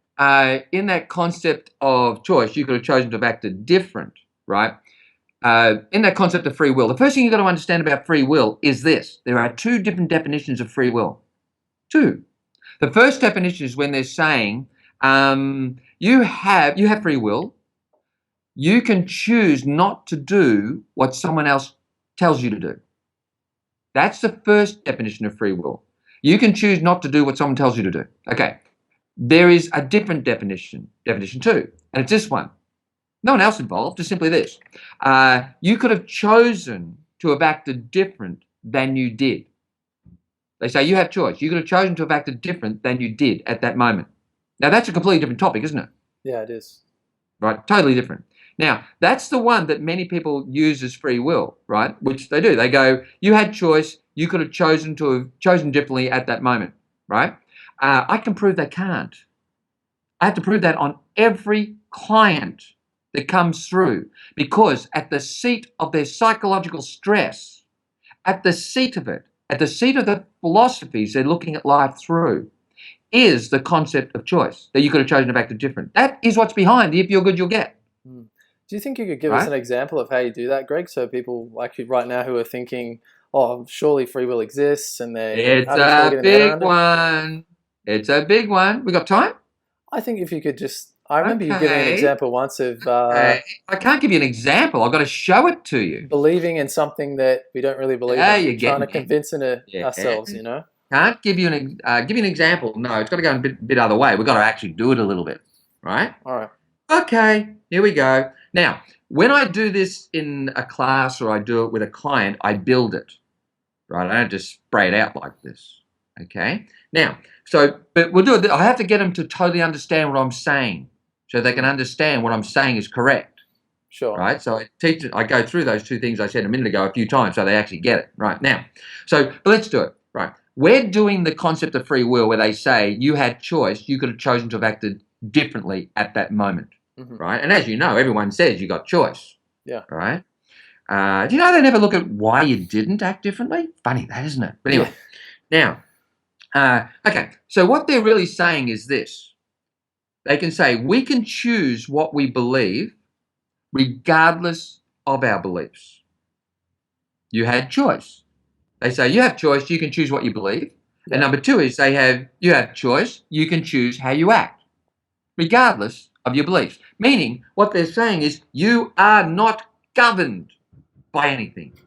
in that concept of choice, you could have chosen to have acted different, right? In that concept of free will, the first thing you've got to understand about free will is this. There are 2 different definitions of free will. 2. The first definition is when they're saying you have free will. You can choose not to do what someone else tells you to do. That's the first definition of free will. You can choose not to do what someone tells you to do. Okay. there is a different definition 2, and it's this one. No one else involved, just simply this. You could have chosen to have acted different than you did. They say you have choice. You could have chosen to have acted different than you did at that moment. Now, that's a completely different topic, isn't it? Yeah, it is. Right, totally different. Now, that's the one that many people use as free will, right? Which they do. They go, you had choice. You could have chosen differently at that moment, right? I can prove they can't. I have to prove that on every client that comes through, because at the seat of their psychological stress, at the seat of it, at the seat of the philosophies they're looking at life through, is the concept of choice, that you could have chosen to act different. That is what's behind the if you're good, you'll get. Do you think you could give us an example of how you do that, Greg? So people like you right now who are thinking, oh, surely free will exists, and It's a big one. It's a big one. We got time? I think if you could just, I remember you giving an example once of... I can't give you an example. I've got to show it to you. Believing in something that we don't really believe in. Trying to convince ourselves, you know? Can't give you an example. No, it's got to go a bit other way. We've got to actually do it a little bit, right? All right. Okay, here we go. Now, when I do this in a class or I do it with a client, I build it, right? I don't just spray it out like this, okay? Now, but we'll do it. I have to get them to totally understand what I'm saying so they can understand what I'm saying is correct. Sure. Right? So I go through those two things I said a minute ago a few times so they actually get it, right? Now, but let's do it, right? We're doing the concept of free will where they say you had choice, you could have chosen to have acted differently at that moment, right? And as you know, everyone says you got choice, right? Do you know they never look at why you didn't act differently? Funny that, isn't it? But anyway, now, okay, so what they're really saying is this. They can say we can choose what we believe regardless of our beliefs. You had choice. They say you have choice, you can choose what you believe. And number two is you have choice, you can choose how you act, regardless of your beliefs. Meaning, what they're saying is you are not governed by anything.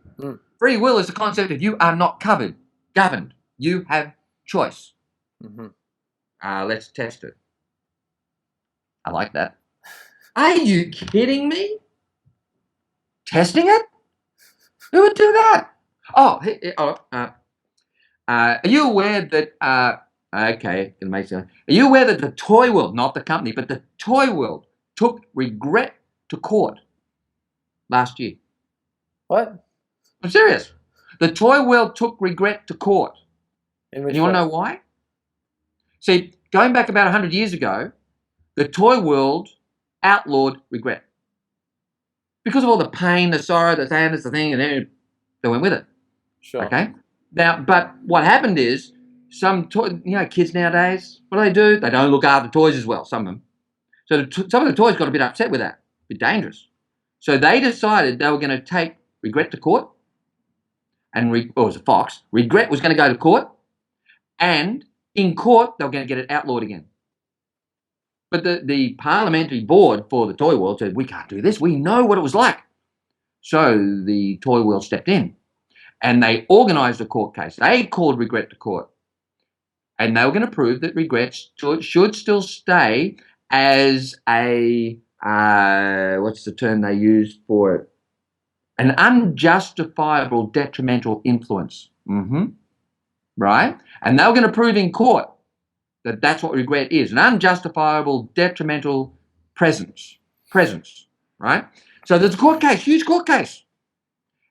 Free will is the concept of you are not governed. You have choice. Let's test it. I like that. Are you kidding me? Testing it? Who would do that? Are you aware that? Okay, it makes sense. Are you aware that the toy world, not the company, but the toy world, took regret to court last year? What? I'm serious. The toy world took regret to court. And you want to know why? See, going back about 100 years ago, the toy world outlawed regret. Because of all the pain, the sorrow, the sadness, the thing, and then they went with it. Sure. Okay? Now, but what happened is kids nowadays, what do? They don't look after toys as well, some of them. So some of the toys got a bit upset with that, a bit dangerous. So they decided they were going to take regret to court, and it was a fox. Regret was going to go to court, and in court they were going to get it outlawed again. But the parliamentary board for the toy world said, we can't do this. We know what it was like. So the toy world stepped in and they organised a court case. They called regret to court. And they were going to prove that regret should still stay as a, what's the term they used for it? An unjustifiable detrimental influence. Right? And they were going to prove in court that that's what regret is, an unjustifiable detrimental presence, right? So there's a court case, huge court case.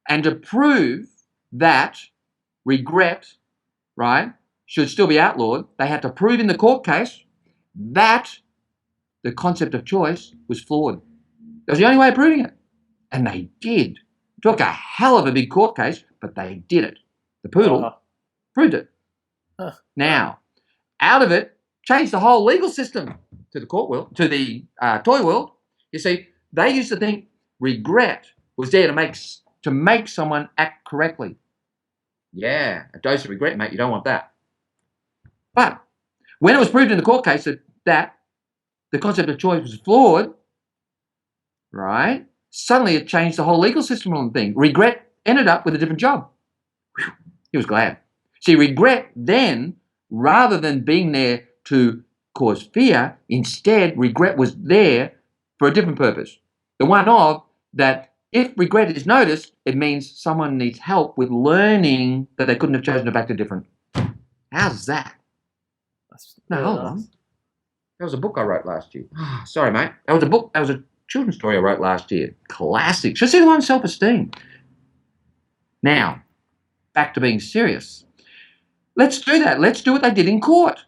And to prove that regret, right, should still be outlawed, they had to prove in the court case that the concept of choice was flawed. That was the only way of proving it. And they did. It took a hell of a big court case, but they did it. The poodle proved it. Now, out of it, changed the whole legal system to the court world, to the toy world. You see, they used to think regret was there to make someone act correctly. Yeah, a dose of regret, mate, you don't want that. But when it was proved in the court case that the concept of choice was flawed, right, suddenly it changed the whole legal system on the thing. Regret ended up with a different job. Whew, he was glad. See, regret then, rather than being there to cause fear. Instead, regret was there for a different purpose. The one of that if regret is noticed, it means someone needs help with learning that they couldn't have chosen to act different. How's that? That's No, really hold nice. on. That was a book I wrote last year. Oh, sorry, mate. That was a book. That was a children's story I wrote last year. Classic. Just in one self-esteem. Now, back to being serious. Let's do that. Let's do what they did in court.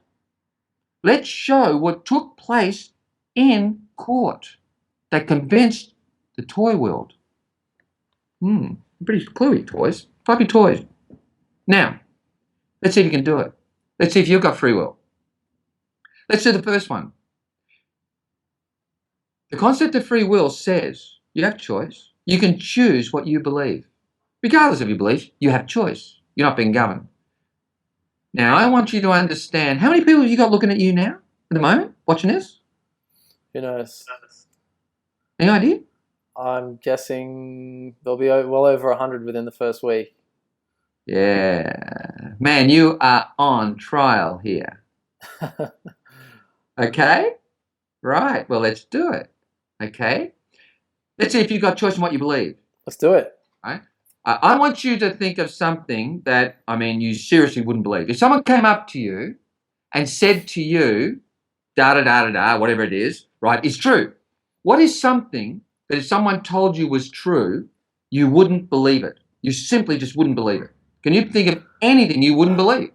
Let's show what took place in court that convinced the toy world. Pretty cluey, toys. Fluffy toys. Now, let's see if you can do it. Let's see if you've got free will. Let's do the first one. The concept of free will says you have choice. You can choose what you believe. Regardless of your beliefs, you have choice. You're not being governed. Now, I want you to understand, how many people have you got looking at you now, at the moment, watching this? Who knows? Any idea? I'm guessing there'll be well over 100 within the first week. Yeah. Man, you are on trial here. Okay? Right. Well, let's do it. Okay? Let's see if you've got choice in what you believe. Let's do it. Right? I want you to think of something that, you seriously wouldn't believe. If someone came up to you and said to you, da-da-da-da-da, whatever it is, right, is true. What is something that if someone told you was true, you wouldn't believe it? You simply just wouldn't believe it. Can you think of anything you wouldn't believe?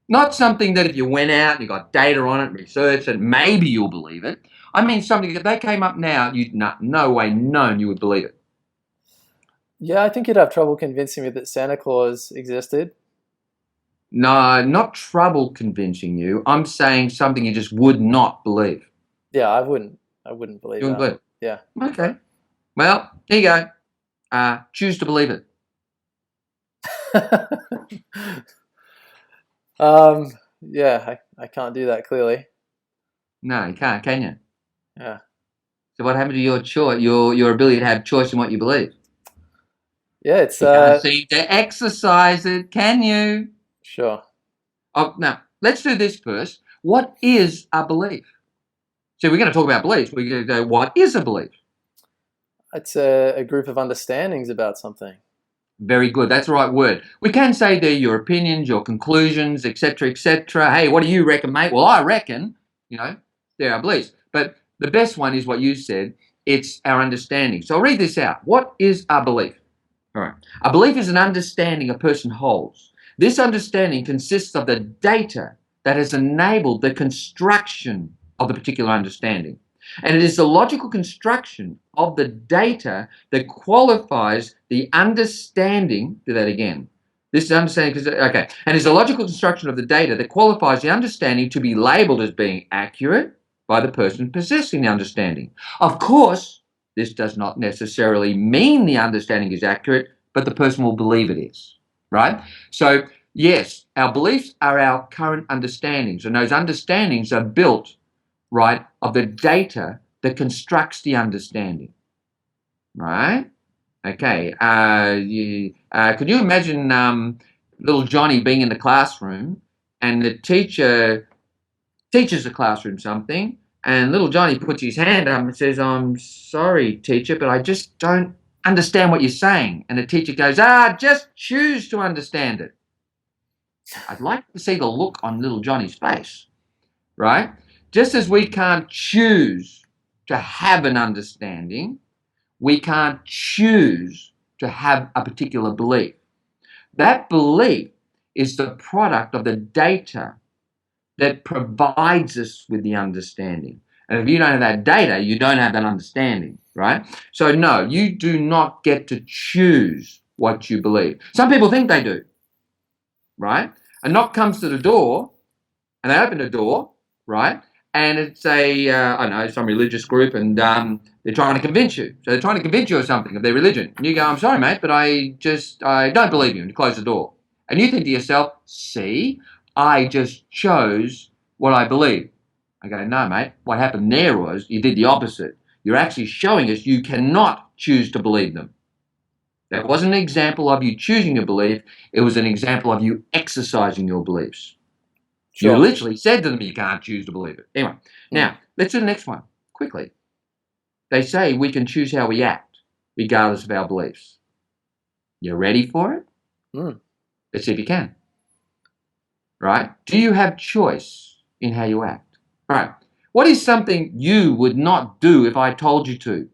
Not something that if you went out and you got data on it, researched it, maybe you'll believe it. I mean something that if they came up now, you'd no way known you would believe it. Yeah, I think you'd have trouble convincing me that Santa Claus existed. No, not trouble convincing you. I'm saying something you just would not believe. Yeah, I wouldn't believe You wouldn't believe it? Yeah. Okay. Well, here you go. Choose to believe it. Yeah, I can't do that clearly. No, you can't, can you? Yeah. So what happened to your choice, your ability to have choice in what you believe? Yeah, it's You can't seem to exercise it, can you? Sure. Oh, now let's do this first. What is a belief? So we're going to talk about beliefs. We're going to go, what is a belief? It's a group of understandings about something. Very good. That's the right word. We can say they're your opinions, your conclusions, etc., etc. Hey, what do you reckon, mate? Well, I reckon, they're our beliefs. But the best one is what you said. It's our understanding. So I'll read this out. What is a belief? All right. A belief is an understanding a person holds. This understanding consists of the data that has enabled the construction of the particular understanding. And it is the logical construction of the data that qualifies the understanding. Do that again. This is understanding. Okay. And it's the logical construction of the data that qualifies the understanding to be labeled as being accurate by the person possessing the understanding. Of course, this does not necessarily mean the understanding is accurate, but the person will believe it is. Right? So, yes, our beliefs are our current understandings, and those understandings are built, right, of the data that constructs the understanding. Right? Okay. Could you imagine little Johnny being in the classroom and the teacher teaches the classroom something, and little Johnny puts his hand up and says, "I'm sorry, teacher, but I just don't understand what you're saying." And the teacher goes, "Just choose to understand it." I'd like to see the look on little Johnny's face, right? Just as we can't choose to have an understanding, we can't choose to have a particular belief. That belief is the product of the data that provides us with the understanding. And if you don't have that data, you don't have that understanding, right? So no, you do not get to choose what you believe. Some people think they do, right? A knock comes to the door, and they open the door, right? And it's some religious group, and they're trying to convince you. So they're trying to convince you of something, of their religion. And you go, "I'm sorry, mate, but I don't believe you," and you close the door. And you think to yourself, "See, I just chose what I believe." I go, "No, mate, what happened there was you did the opposite. You're actually showing us you cannot choose to believe them." That wasn't an example of you choosing a belief. It was an example of you exercising your beliefs. You Sure. literally said to them, you can't choose to believe it. Anyway, now, let's do the next one, quickly. They say we can choose how we act, regardless of our beliefs. You ready for it? Let's see if you can. Right? Do you have choice in how you act? Right. What is something you would not do if I told you to?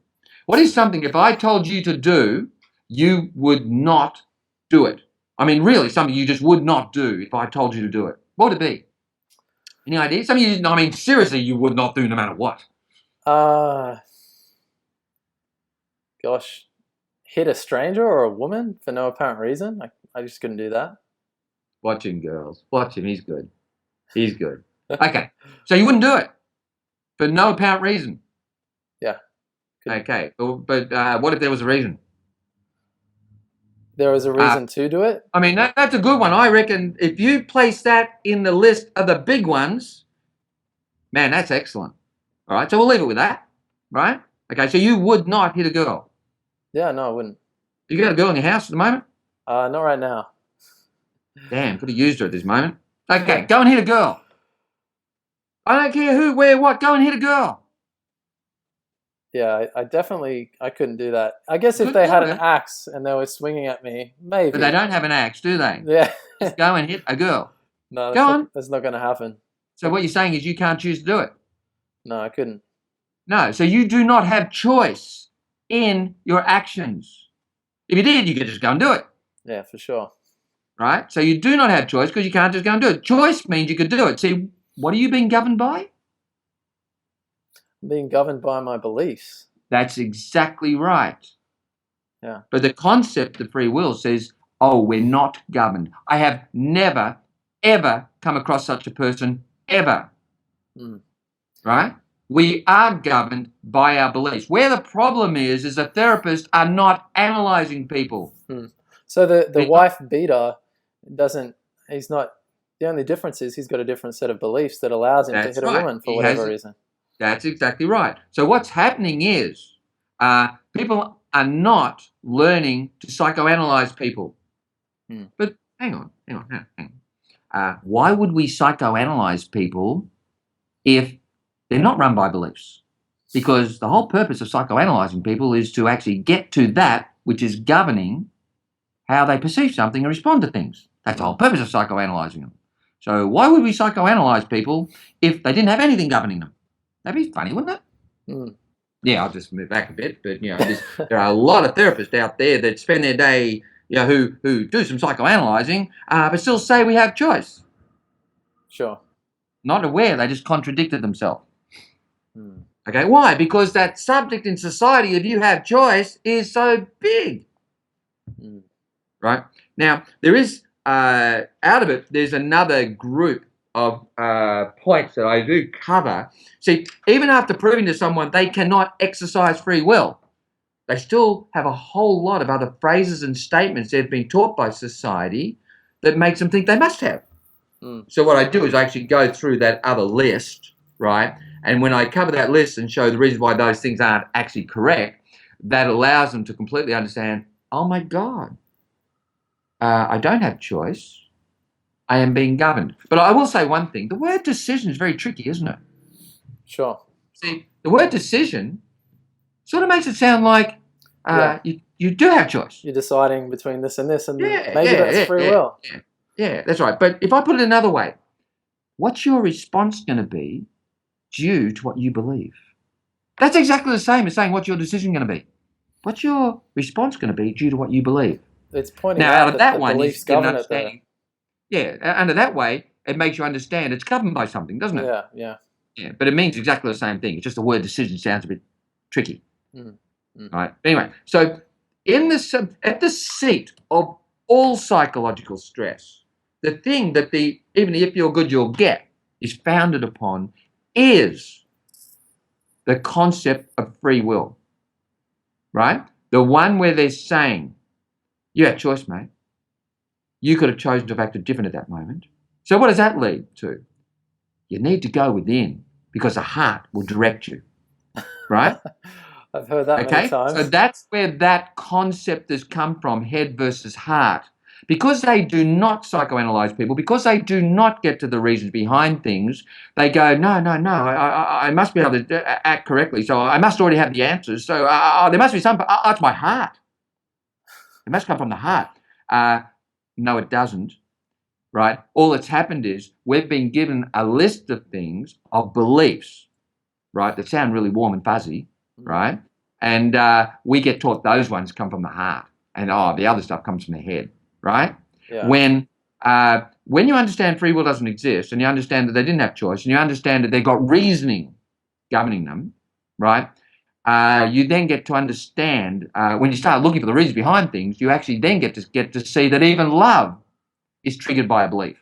What is something if I told you to do, you would not do it? I mean, really, something you just would not do if I told you to do it. What would it be? Any ideas? Something you, I mean, seriously, you would not do no matter what. Gosh, hit a stranger or a woman for no apparent reason. I just couldn't do that. Watch him, girls. Watch him. He's good. He's good. Okay. So you wouldn't do it for no apparent reason. Yeah. Okay. But what if there was a reason? There was a reason to do it? I mean, that's a good one. I reckon if you place that in the list of the big ones, man, that's excellent. All right. So we'll leave it with that. Right? Okay. So you would not hit a girl. Yeah, no, I wouldn't. You got a girl in your house at the moment? Not right now. Damn, could have used her at this moment. Okay, go and hit a girl. I don't care who, where, what. Go and hit a girl. Yeah, I definitely couldn't do that. I guess if they had an axe and they were swinging at me, maybe. But they don't have an axe, do they? Yeah. Just go and hit a girl. No, that's not going to happen. So what you're saying is you can't choose to do it? No, I couldn't. No, so you do not have choice in your actions. If you did, you could just go and do it. Yeah, for sure. Right? So you do not have choice because you can't just go and do it. Choice means you could do it. See, what are you being governed by? I'm being governed by my beliefs. That's exactly right. Yeah. But the concept of free will says, oh, we're not governed. I have never, ever come across such a person, ever. Right? We are governed by our beliefs. Where the problem is the therapists are not analyzing people. So the wife beater he's not, the only difference is he's got a different set of beliefs that allows him to hit a woman for whatever reason. That's exactly right. So what's happening is people are not learning to psychoanalyze people. But hang on. Why would we psychoanalyze people if they're not run by beliefs? Because the whole purpose of psychoanalyzing people is to actually get to that which is governing how they perceive something and respond to things. That's the whole purpose of psychoanalyzing them. So why would we psychoanalyze people if they didn't have anything governing them? That'd be funny, wouldn't it? Yeah, I'll just move back a bit. But, there are a lot of therapists out there that spend their day, who do some psychoanalyzing, but still say we have choice. Sure. Not aware, they just contradicted themselves. Okay, why? Because that subject in society of you have choice is so big. Right? Now, there is, out of it, there's another group of points that I do cover. See, even after proving to someone they cannot exercise free will, they still have a whole lot of other phrases and statements they've been taught by society that makes them think they must have. So what I do is I actually go through that other list, right? And when I cover that list and show the reasons why those things aren't actually correct, that allows them to completely understand, oh my God, I don't have choice. I am being governed. But I will say one thing. The word decision is very tricky, isn't it? Sure. See, the word decision sort of makes it sound like you do have choice. You're deciding between this and this, and maybe that's free will. Yeah, that's right. But if I put it another way, what's your response going to be due to what you believe? That's exactly the same as saying what's your decision going to be. What's your response going to be due to what you believe? It's pointing out of that one, beliefs govern it there. Yeah, under that way, it makes you understand it's governed by something, doesn't it? Yeah. But it means exactly the same thing. It's just the word decision sounds a bit tricky. Right. Anyway, so at the seat of all psychological stress, the thing that even if you're good you'll get is founded upon is the concept of free will. Right? The one where they're saying, you had choice, mate. You could have chosen to have acted different at that moment. So what does that lead to? You need to go within because the heart will direct you. Right? I've heard that many times. So that's where that concept has come from, head versus heart. Because they do not psychoanalyze people, because they do not get to the reasons behind things, they go, no, I must be able to act correctly, so I must already have the answers. So there must be some, it's my heart. It must come from the heart. No, it doesn't, right? All that's happened is we've been given a list of things, of beliefs, right, that sound really warm and fuzzy, right? And we get taught those ones come from the heart, and the other stuff comes from the head, right? Yeah. When you understand free will doesn't exist, and you understand that they didn't have choice, and you understand that they've got reasoning governing them, right? You then get to understand, when you start looking for the reasons behind things, you actually then get to see that even love is triggered by a belief,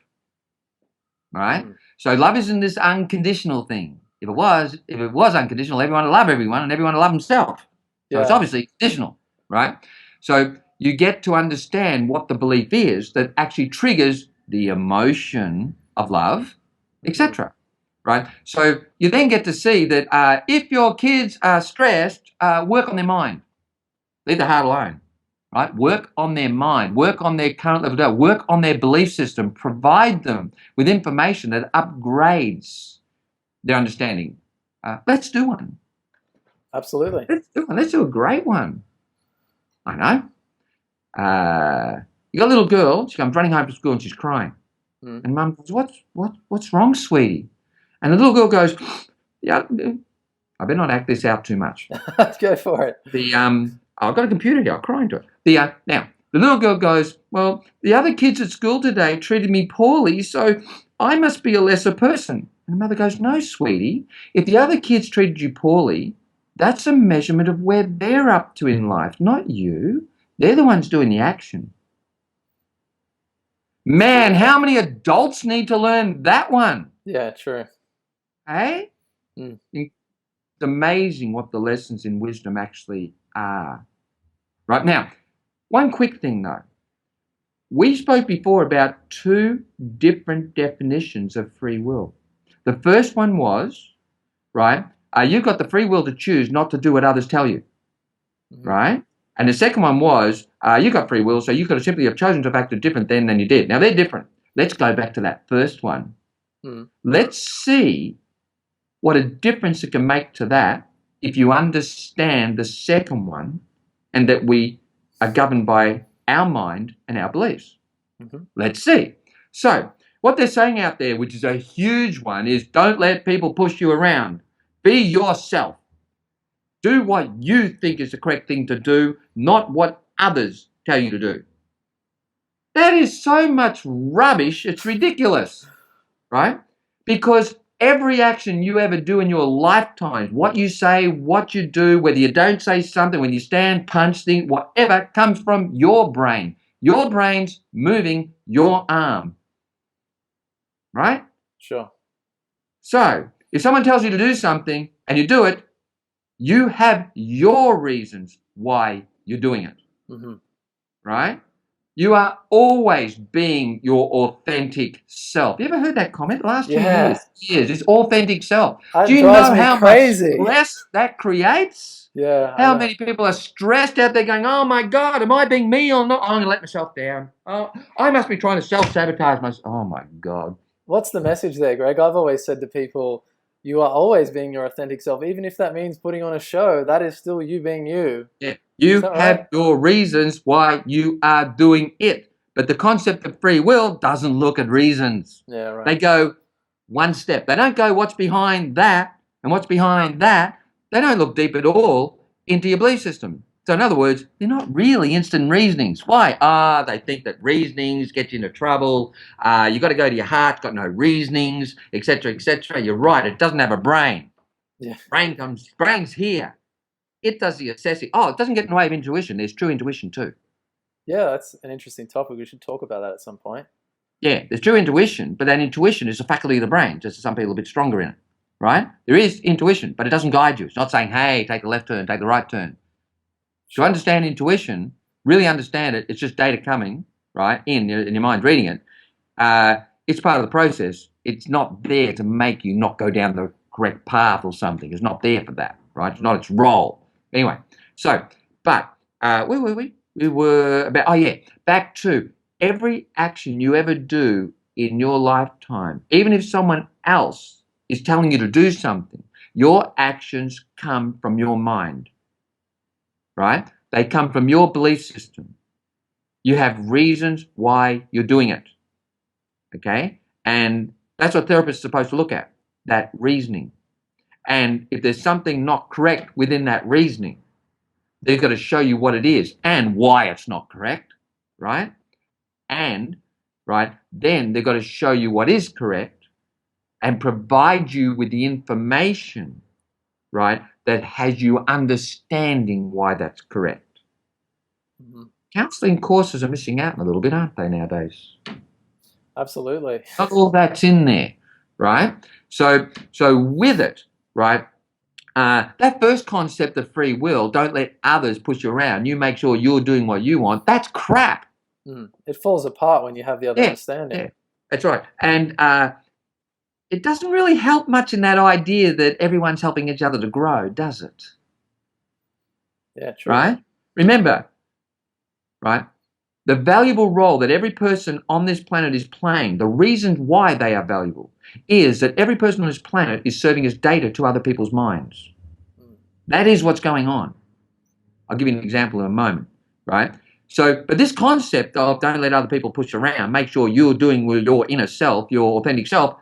right? So love isn't this unconditional thing. If it was unconditional, everyone would love everyone and everyone would love himself. So it's obviously conditional, right? So you get to understand what the belief is that actually triggers the emotion of love, etc. Right? So you then get to see that if your kids are stressed, work on their mind. Leave the heart alone. Right? Work on their mind. Work on their current level of doubt. Work on their belief system. Provide them with information that upgrades their understanding. Let's do one. Absolutely. Let's do one. Let's do a great one. I know. You got a little girl. She comes running home from school and she's crying. And Mum goes, "What's wrong, sweetie?" And the little girl goes, "Yeah, I better not act this out too much." Go for it. I've got a computer here. I'm crying to it. Now, the little girl goes, "Well, the other kids at school today treated me poorly, so I must be a lesser person." And the mother goes, "No, sweetie. If the other kids treated you poorly, that's a measurement of where they're up to in life, not you. They're the ones doing the action." Man, how many adults need to learn that one? Yeah, true. Hey? It's amazing what the lessons in wisdom actually are. Right now, one quick thing though. We spoke before about two different definitions of free will. The first one was, right, you've got the free will to choose not to do what others tell you, right? And the second one was, you got free will, so you could have simply have chosen to have acted different then than you did. Now, they're different. Let's go back to that first one. Let's see what a difference it can make to that if you understand the second one and that we are governed by our mind and our beliefs. Let's see. So, what they're saying out there, which is a huge one, is don't let people push you around. Be yourself. Do what you think is the correct thing to do, not what others tell you to do. That is so much rubbish, it's ridiculous, right? Because every action you ever do in your lifetime, what you say, what you do, whether you don't say something, when you stand, punch, think, whatever, comes from your brain. Your brain's moving your arm, right? Sure. So, if someone tells you to do something and you do it, you have your reasons why you're doing it, right? You are always being your authentic self. You ever heard that comment? Last few years, it's authentic self. That Do you know drives me how crazy. much stress that creates? Yeah. How many people are stressed out there going, "Oh my God, am I being me or not? I'm going to let myself down. Oh, I must be trying to self-sabotage myself." Oh my God. What's the message there, Greg? I've always said to people, you are always being your authentic self. Even if that means putting on a show, that is still you being you. Yeah. You have your reasons why you are doing it. But the concept of free will doesn't look at reasons. Yeah, right. They go one step. They don't go what's behind that and what's behind that. They don't look deep at all into your belief system. So in other words, they're not really instant reasonings. Why? They think that reasonings get you into trouble. You got to go to your heart, got no reasonings, etc., etc. You're right. It doesn't have a brain. Yeah. Brain's here. It does the assessing. It doesn't get in the way of intuition. There's true intuition too. Yeah, that's an interesting topic. We should talk about that at some point. Yeah, there's true intuition, but then intuition is a faculty of the brain, just some people are a bit stronger in it, right? There is intuition, but it doesn't guide you. It's not saying, "Hey, take the left turn, take the right turn." To understand intuition, really understand it, it's just data coming, right, in your mind, reading it. It's part of the process. It's not there to make you not go down the correct path or something. It's not there for that, right? It's not its role. Anyway, so, but where were we? We were about, back to every action you ever do in your lifetime, even if someone else is telling you to do something, your actions come from your mind, right? They come from your belief system. You have reasons why you're doing it, okay? And that's what therapists are supposed to look at, that reasoning. And if there's something not correct within that reasoning, they've got to show you what it is and why it's not correct, right? And, right, then they've got to show you what is correct and provide you with the information, right, that has you understanding why that's correct. Mm-hmm. Counselling courses are missing out a little bit, aren't they, nowadays? Absolutely. Not all that's in there, right? So with it, right, that first concept of free will, don't let others push you around, you make sure you're doing what you want, that's crap. It falls apart when you have the other understanding. Yeah, that's right. And it doesn't really help much in that idea that everyone's helping each other to grow, does it? Yeah, true. Right? Remember, right, the valuable role that every person on this planet is playing, the reason why they are valuable, is that every person on this planet is serving as data to other people's minds. That is what's going on. I'll give you an example in a moment, right? So, but this concept of don't let other people push you around, make sure you're doing with your inner self, your authentic self,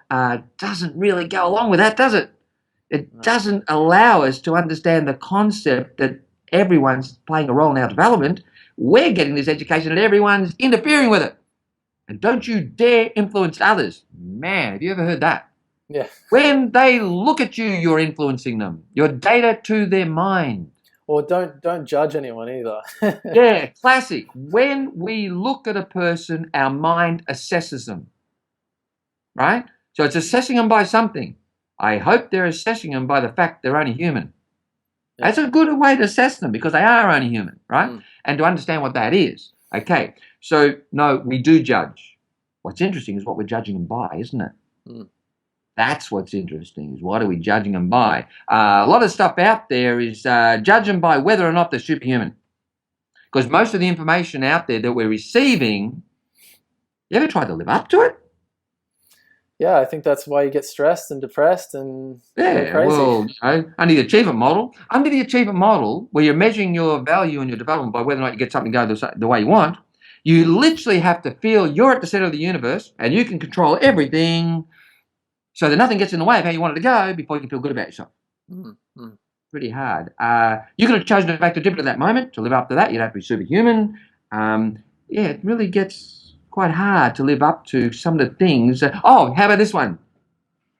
doesn't really go along with that, does it? It doesn't allow us to understand the concept that everyone's playing a role in our development. We're getting this education and everyone's interfering with it. And don't you dare influence others. Man, have you ever heard that? Yeah. When they look at you, you're influencing them. You're data to their mind. Or don't judge anyone either. Yeah, classic. When we look at a person, our mind assesses them, right? So it's assessing them by something. I hope they're assessing them by the fact they're only human. Yeah. That's a good way to assess them because they are only human, right? And to understand what that is. Okay, so no, we do judge. What's interesting is what we're judging them by, isn't it? That's what's interesting, is what are we judging them by? A lot of stuff out there is judge them by whether or not they're superhuman. Because most of the information out there that we're receiving, you ever tried to live up to it? Yeah, I think that's why you get stressed and depressed and crazy. Well, under the achievement model, where you're measuring your value and your development by whether or not you get something to go the way you want, you literally have to feel you're at the center of the universe and you can control everything, so that nothing gets in the way of how you want it to go before you can feel good about yourself. Pretty hard. You could have chosen to act different at that moment. To live up to that, you'd have to be superhuman. It really gets quite hard to live up to some of the things. How about this one?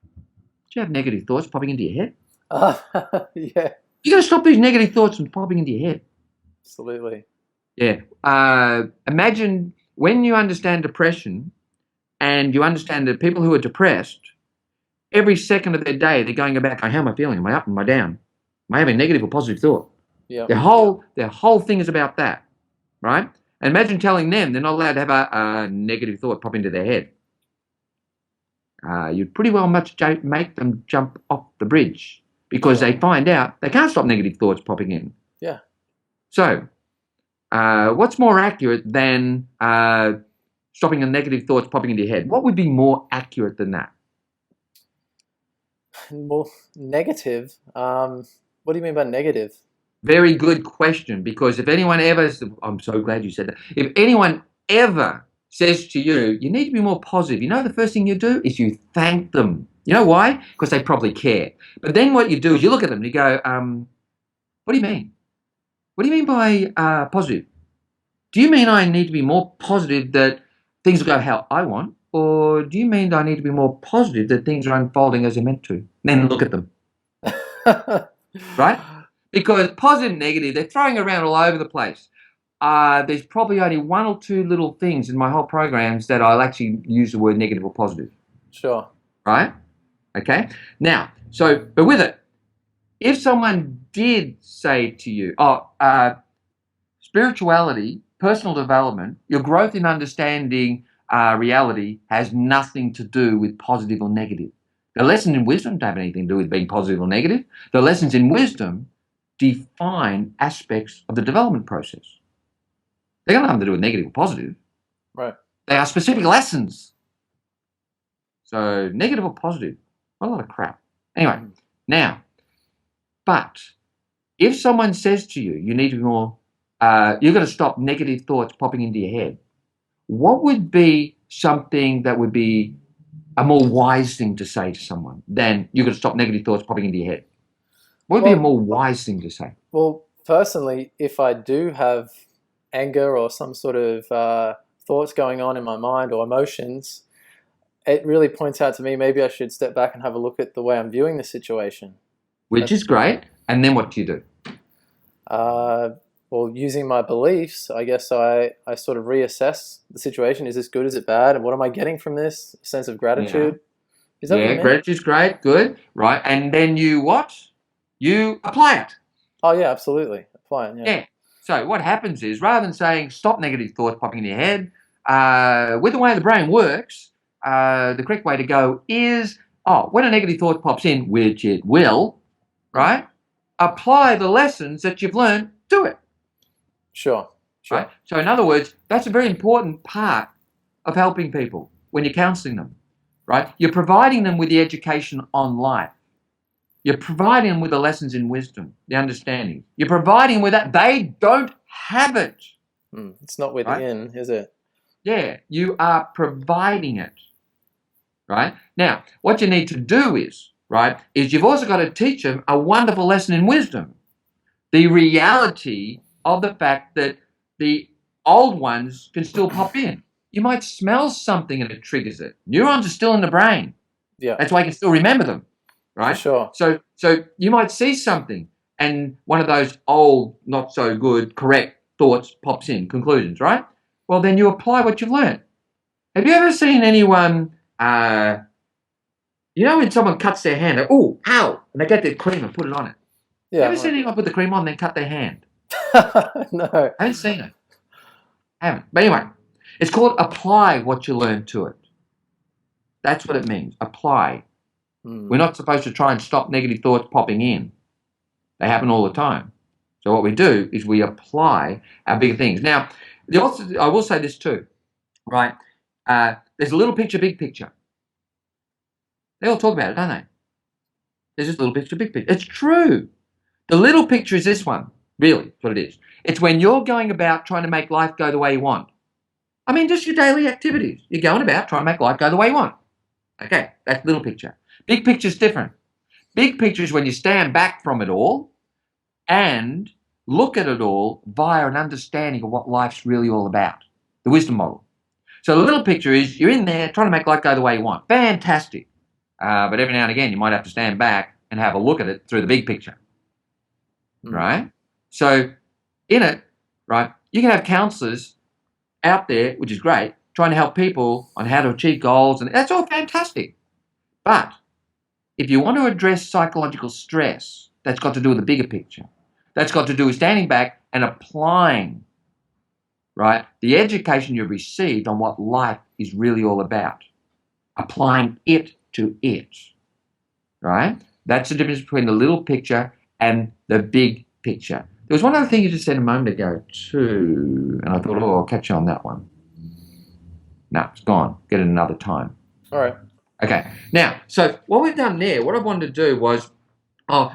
Do you have negative thoughts popping into your head? Yeah. You got to stop these negative thoughts from popping into your head. Absolutely. Yeah. Imagine when you understand depression and you understand that people who are depressed, every second of their day, they're going about, how am I feeling? Am I up? Am I down? Am I having a negative or positive thought? Yeah. Their whole thing is about that, right? And imagine telling them they're not allowed to have a negative thought pop into their head. You'd pretty well make them jump off the bridge because they find out they can't stop negative thoughts popping in. Yeah. So, what's more accurate than stopping the negative thoughts popping into your head? What would be more accurate than that? Well, negative. What do you mean by negative? Very good question, because if anyone ever, I'm so glad you said that. If anyone ever says to you, you need to be more positive, you know the first thing you do is you thank them. You know why? Because they probably care. But then what you do is you look at them and you go, what do you mean? What do you mean by positive? Do you mean I need to be more positive that things will go how I want? Or do you mean I need to be more positive that things are unfolding as they're meant to? Then look at them. Right? Because positive and negative, they're throwing around all over the place. There's probably only one or two little things in my whole programs that I'll actually use the word negative or positive. Sure. Right? Okay? Now, but with it, if someone did say to you, spirituality, personal development, your growth in understanding reality has nothing to do with positive or negative. The lessons in wisdom don't have anything to do with being positive or negative. The lessons in wisdom define aspects of the development process. They got nothing to do with negative or positive. Right. They are specific lessons. So negative or positive, a lot of crap. Anyway, now, but if someone says to you, you need to be more, you've got to stop negative thoughts popping into your head, what would be something that would be a more wise thing to say to someone than you've got to stop negative thoughts popping into your head? What would be a more wise thing to say? Well, personally, if I do have anger or some sort of thoughts going on in my mind or emotions, it really points out to me maybe I should step back and have a look at the way I'm viewing the situation. Which is great. And then what do you do? Well, using my beliefs, I guess I sort of reassess the situation. Is this good? Is it bad? And what am I getting from this? A sense of gratitude. Is that what you mean? Gratitude's great. Good. Right. And then you what? You apply it. Oh, yeah, absolutely. Apply it, Yeah. So what happens is, rather than saying stop negative thoughts popping in your head, with the way the brain works, the correct way to go is, when a negative thought pops in, which it will, right, apply the lessons that you've learned to it. Sure. Right? So in other words, that's a very important part of helping people when you're counselling them, right? You're providing them with the education on life. You're providing them with the lessons in wisdom, the understanding. You're providing them with that. They don't have it. It's not within, right? Is it? Yeah, you are providing it, right? Now, what you need to do is you've also got to teach them a wonderful lesson in wisdom. The reality of the fact that the old ones can still pop in. You might smell something and it triggers it. Neurons are still in the brain. Yeah. That's why you can still remember them, right? For sure. So you might see something and one of those old, not so good, correct thoughts pops in, conclusions, right? Well, then you apply what you've learned. Have you ever seen anyone, when someone cuts their hand, ow, and they get their cream and put it on it? Yeah. Have you seen anyone put the cream on and then cut their hand? No. I haven't seen it. I haven't. But anyway, it's called apply what you learn to it. That's what it means, apply. We're not supposed to try and stop negative thoughts popping in. They happen all the time. So what we do is we apply our bigger things. Now, I will say this too, right? There's a little picture, big picture. They all talk about it, don't they? There's this little picture, big picture. It's true. The little picture is this one. Really, that's what it is. It's when you're going about trying to make life go the way you want. I mean, just your daily activities. You're going about trying to make life go the way you want. Okay, that's little picture. Big picture is different. Big picture is when you stand back from it all and look at it all via an understanding of what life's really all about. The wisdom model. So the little picture is you're in there trying to make life go the way you want. Fantastic. But every now and again, you might have to stand back and have a look at it through the big picture. Right? So in it, right, you can have counsellors out there, which is great, trying to help people on how to achieve goals, and that's all fantastic. But if you want to address psychological stress, that's got to do with the bigger picture. That's got to do with standing back and applying, right, the education you've received on what life is really all about. Applying it to it, right? That's the difference between the little picture and the big picture. There was one other thing you just said a moment ago too, and I thought, I'll catch you on that one. No, it's gone. Get it another time. All right. Okay. Now, so what we've done there, what I wanted to do was,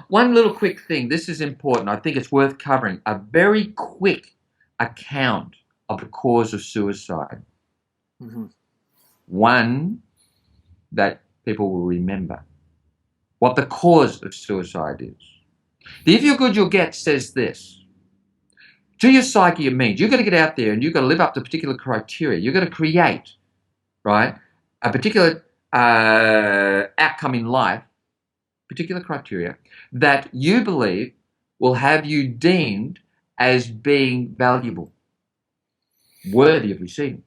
one little quick thing. This is important. I think it's worth covering. A very quick account of the cause of suicide. One that people will remember. What the cause of suicide is. The If You're Good, You'll Get says this. To your psyche, it means you've got to get out there and you've got to live up to particular criteria. You've got to create, right, a particular outcome in life, particular criteria, that you believe will have you deemed as being valuable, worthy of receiving,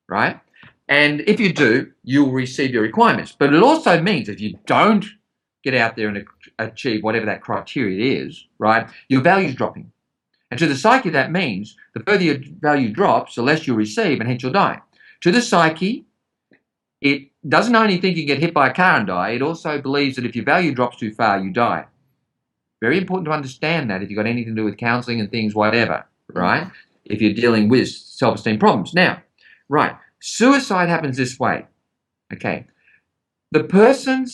right? And if you do, you'll receive your requirements. But it also means if you don't get out there and achieve whatever that criteria is, right, your value's dropping. And to the psyche, that means the further your value drops, the less you'll receive, and hence you'll die. To the psyche, it doesn't only think you can get hit by a car and die, it also believes that if your value drops too far, you die. Very important to understand that if you've got anything to do with counselling and things, whatever, right? If you're dealing with self-esteem problems. Now, right, Suicide happens this way. Okay. The person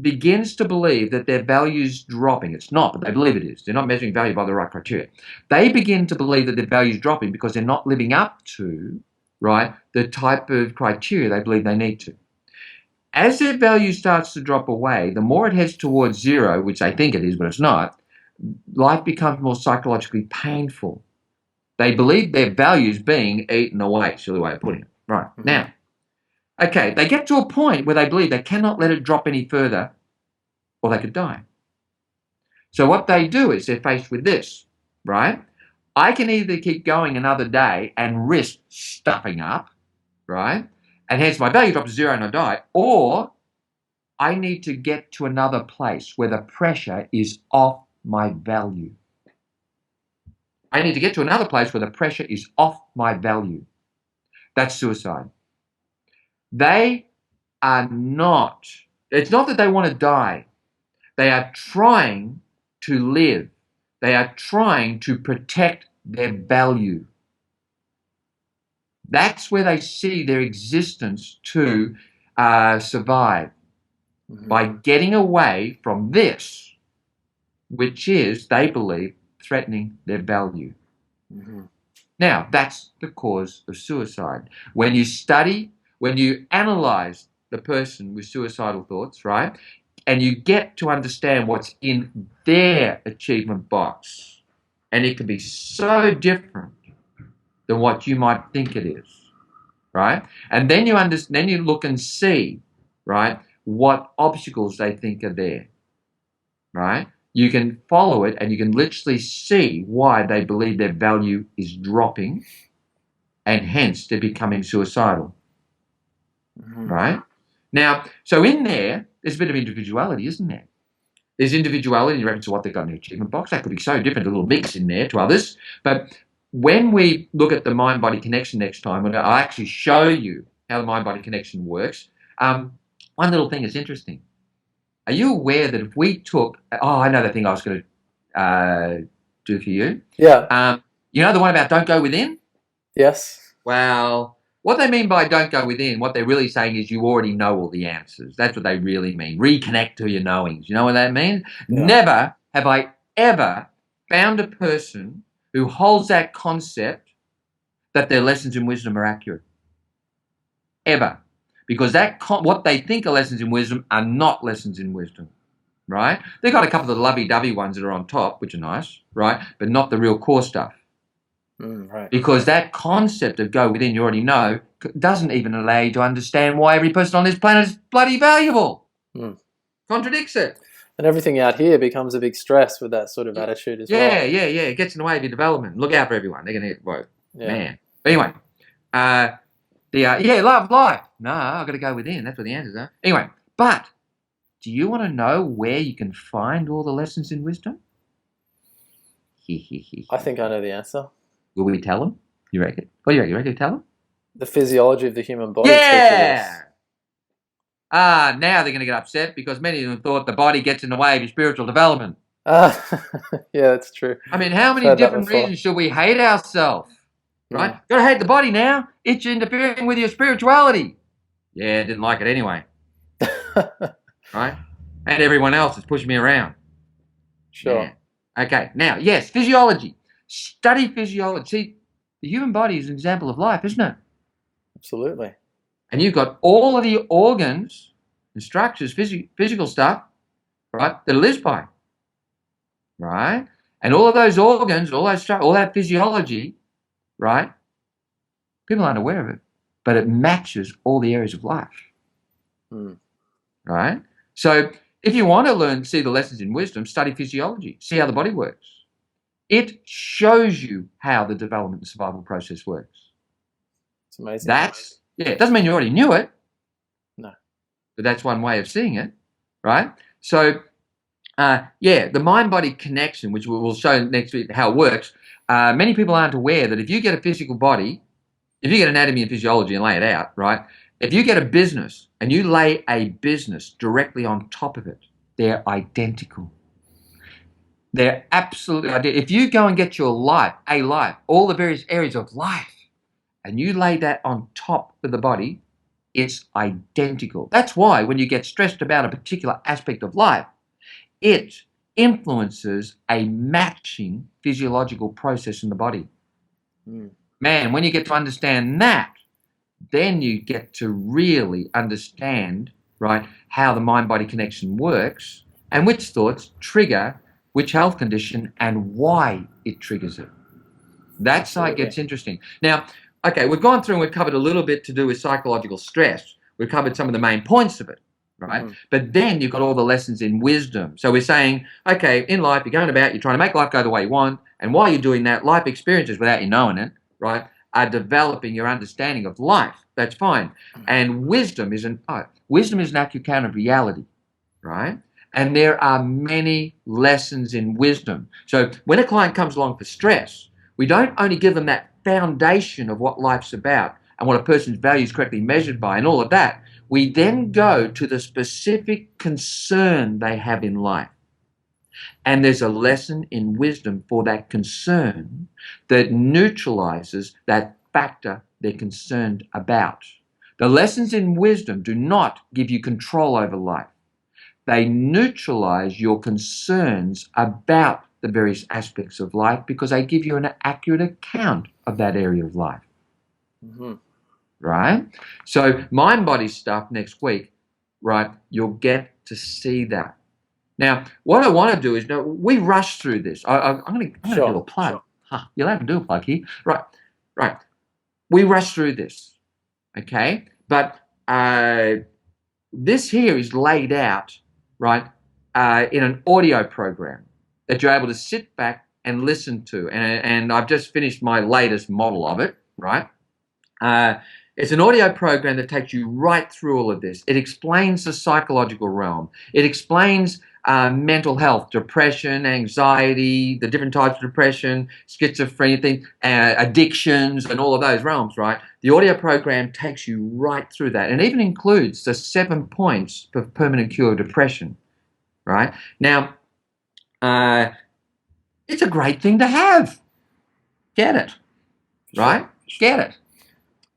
begins to believe that their value's dropping. It's not, but they believe it is. They're not measuring value by the right criteria. They begin to believe that their value's dropping because they're not living up to, right, the type of criteria they believe they need to. As their value starts to drop away, the more it heads towards zero, which they think it is, but it's not, life becomes more psychologically painful. They believe their value's being eaten away, silly way of putting it. Right. Mm-hmm. Now, okay, they get to a point where they believe they cannot let it drop any further or they could die. So what they do is they're faced with this, right? I can either keep going another day and risk stuffing up, right? And hence my value drops to zero and I die, or I need to get to another place where the pressure is off my value. I need to get to another place where the pressure is off my value. That's suicide. They are not, it's not that they want to die. They are trying to live. They are trying to protect their value. That's where they see their existence to survive. Mm-hmm. By getting away from this, which is, they believe, threatening their value. Mm-hmm. Now, that's the cause of suicide. When you study, when you analyze the person with suicidal thoughts, right, and you get to understand what's in their achievement box, and it can be so different than what you might think it is, right? And then you look and see, right, what obstacles they think are there, right? You can follow it and you can literally see why they believe their value is dropping and hence they're becoming suicidal, right? Now, so in there's a bit of individuality, isn't there? There's individuality in reference to what they've got in their achievement box. That could be so different, a little mix in there to others. But when we look at the mind-body connection next time, I'll actually show you how the mind-body connection works. One little thing is interesting. Are you aware that if we took... Oh, I know the thing I was going to do for you. Yeah. You know the one about don't go within? Yes. Well, what they mean by don't go within, what they're really saying is you already know all the answers. That's what they really mean. Reconnect to your knowings. You know what that means? Yeah. Never have I ever found a person who holds that concept that their lessons in wisdom are accurate. Ever. Because what they think are lessons in wisdom are not lessons in wisdom, right? They've got a couple of the lovey-dovey ones that are on top, which are nice, right? But not the real core stuff. Right. Because that concept of go within, you already know, doesn't even allow you to understand why every person on this planet is bloody valuable. Contradicts it. And everything out here becomes a big stress with that sort of attitude as well. Yeah. It gets in the way of your development. Look out for everyone. They're going to get woke. Yeah. Man. But anyway, love life. No, I've got to go within. That's what the answers are. Anyway, but do you want to know where you can find all the lessons in wisdom? I think I know the answer. Will we tell them? You reckon? What do you reckon? You reckon tell them? The physiology of the human body. Yeah! Now they're going to get upset because many of them thought the body gets in the way of your spiritual development. Yeah, that's true. I mean, how many different reasons should we hate ourselves? Right? Got to hate the body now. It's interfering with your spirituality. Yeah, didn't like it anyway. Right? And everyone else is pushing me around. Sure. Yeah. Okay. Now, yes, physiology. Study physiology. See, the human body is an example of life, isn't it? Absolutely. And you've got all of the organs and structures, physical stuff, right, that it lives by. Right? And all of those organs, all that physiology, right, people aren't aware of it, but it matches all the areas of life. Right? So if you want to see the lessons in wisdom, study physiology, see how the body works. It shows you how the development and survival process works. It's amazing. It doesn't mean you already knew it. No. But that's one way of seeing it, right? So, the mind-body connection, which we will show next week how it works, many people aren't aware that if you get a physical body, if you get anatomy and physiology and lay it out, right, if you get a business and you lay a business directly on top of it, they're identical. They're absolutely identical. If you go and get your life, all the various areas of life, and you lay that on top of the body, it's identical. That's why when you get stressed about a particular aspect of life, it influences a matching physiological process in the body. Man, when you get to understand that, then you get to really understand, right, how the mind-body connection works and which thoughts trigger which health condition and why it triggers it. That's how it gets interesting. Now, okay, we've gone through and we've covered a little bit to do with psychological stress. We've covered some of the main points of it, right? But then you've got all the lessons in wisdom. So we're saying, okay, in life, you're going about, you're trying to make life go the way you want, and while you're doing that, life experiences without you knowing it, right, are developing your understanding of life. That's fine. And wisdom is an accurate account of reality, right? And there are many lessons in wisdom. So when a client comes along for stress, we don't only give them that foundation of what life's about and what a person's value is correctly measured by and all of that. We then go to the specific concern they have in life. And there's a lesson in wisdom for that concern that neutralizes that factor they're concerned about. The lessons in wisdom do not give you control over life. They neutralize your concerns about the various aspects of life because they give you an accurate account of that area of life. Right? So mind-body stuff next week, right, you'll get to see that. Now, what I want to do is, we rush through this. I'm going to do a plug. You'll have to do a plug here. Right. We rush through this, okay? But this here is laid out, right, in an audio program that you're able to sit back and listen to. And I've just finished my latest model of it, right? It's an audio program that takes you right through all of this. It explains the psychological realm. It explains mental health, depression, anxiety, the different types of depression, schizophrenia, addictions, and all of those realms, right? The audio program takes you right through that and even includes the 7 points for permanent cure of depression, right? Now, it's a great thing to have. Get it, right? Get it.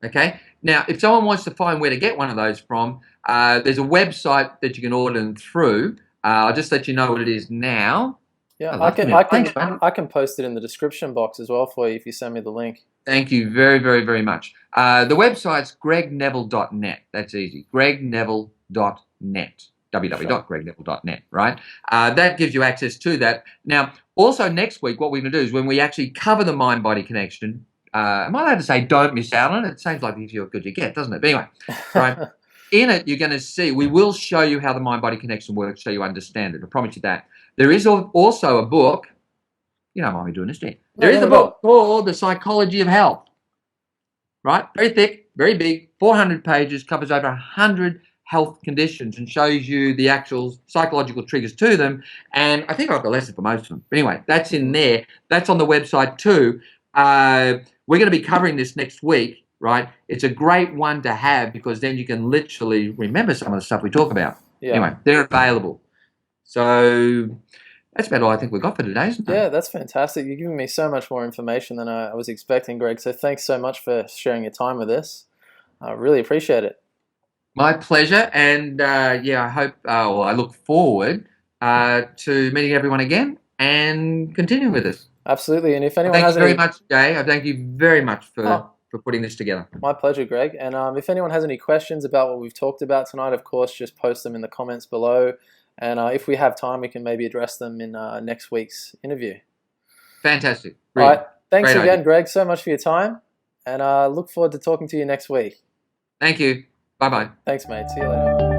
Okay. Now, if someone wants to find where to get one of those from, there's a website that you can order them through. I'll just let you know what it is now. Yeah, I can post it in the description box as well for you if you send me the link. Thank you very, very, very much. The website's gregneville.net. That's easy. gregneville.net. www.gregneville.net, right? That gives you access to that. Now, also next week, what we're going to do is when we actually cover the mind-body connection, am I allowed to say don't miss out on it? It seems like if you're good, you get, doesn't it? But anyway, right? In it, you're going to see, we will show you how the mind-body connection works so you understand it. I promise you that. There is also a book. You don't mind me doing this, do you? There is a book called The Psychology of Health, right? Very thick, very big, 400 pages, covers over 100 health conditions and shows you the actual psychological triggers to them. And I think I've got a lesson for most of them. But anyway, that's in there. That's on the website too. We're going to be covering this next week, right? It's a great one to have because then you can literally remember some of the stuff we talk about. Yeah. Anyway, they're available. So that's about all I think we've got for today, isn't it? Yeah, that's fantastic. You're giving me so much more information than I was expecting, Greg. So thanks so much for sharing your time with us. I really appreciate it. My pleasure. And yeah, I hope, I look forward to meeting everyone again and continuing with this. Absolutely. And if anyone has very much, Jay. I thank you very much for putting this together. My pleasure, Greg. And if anyone has any questions about what we've talked about tonight, of course, just post them in the comments below. And if we have time, we can maybe address them in next week's interview. Fantastic. All right. Thanks again, Greg, so much for your time. And look forward to talking to you next week. Thank you. Bye-bye. Thanks, mate. See you later.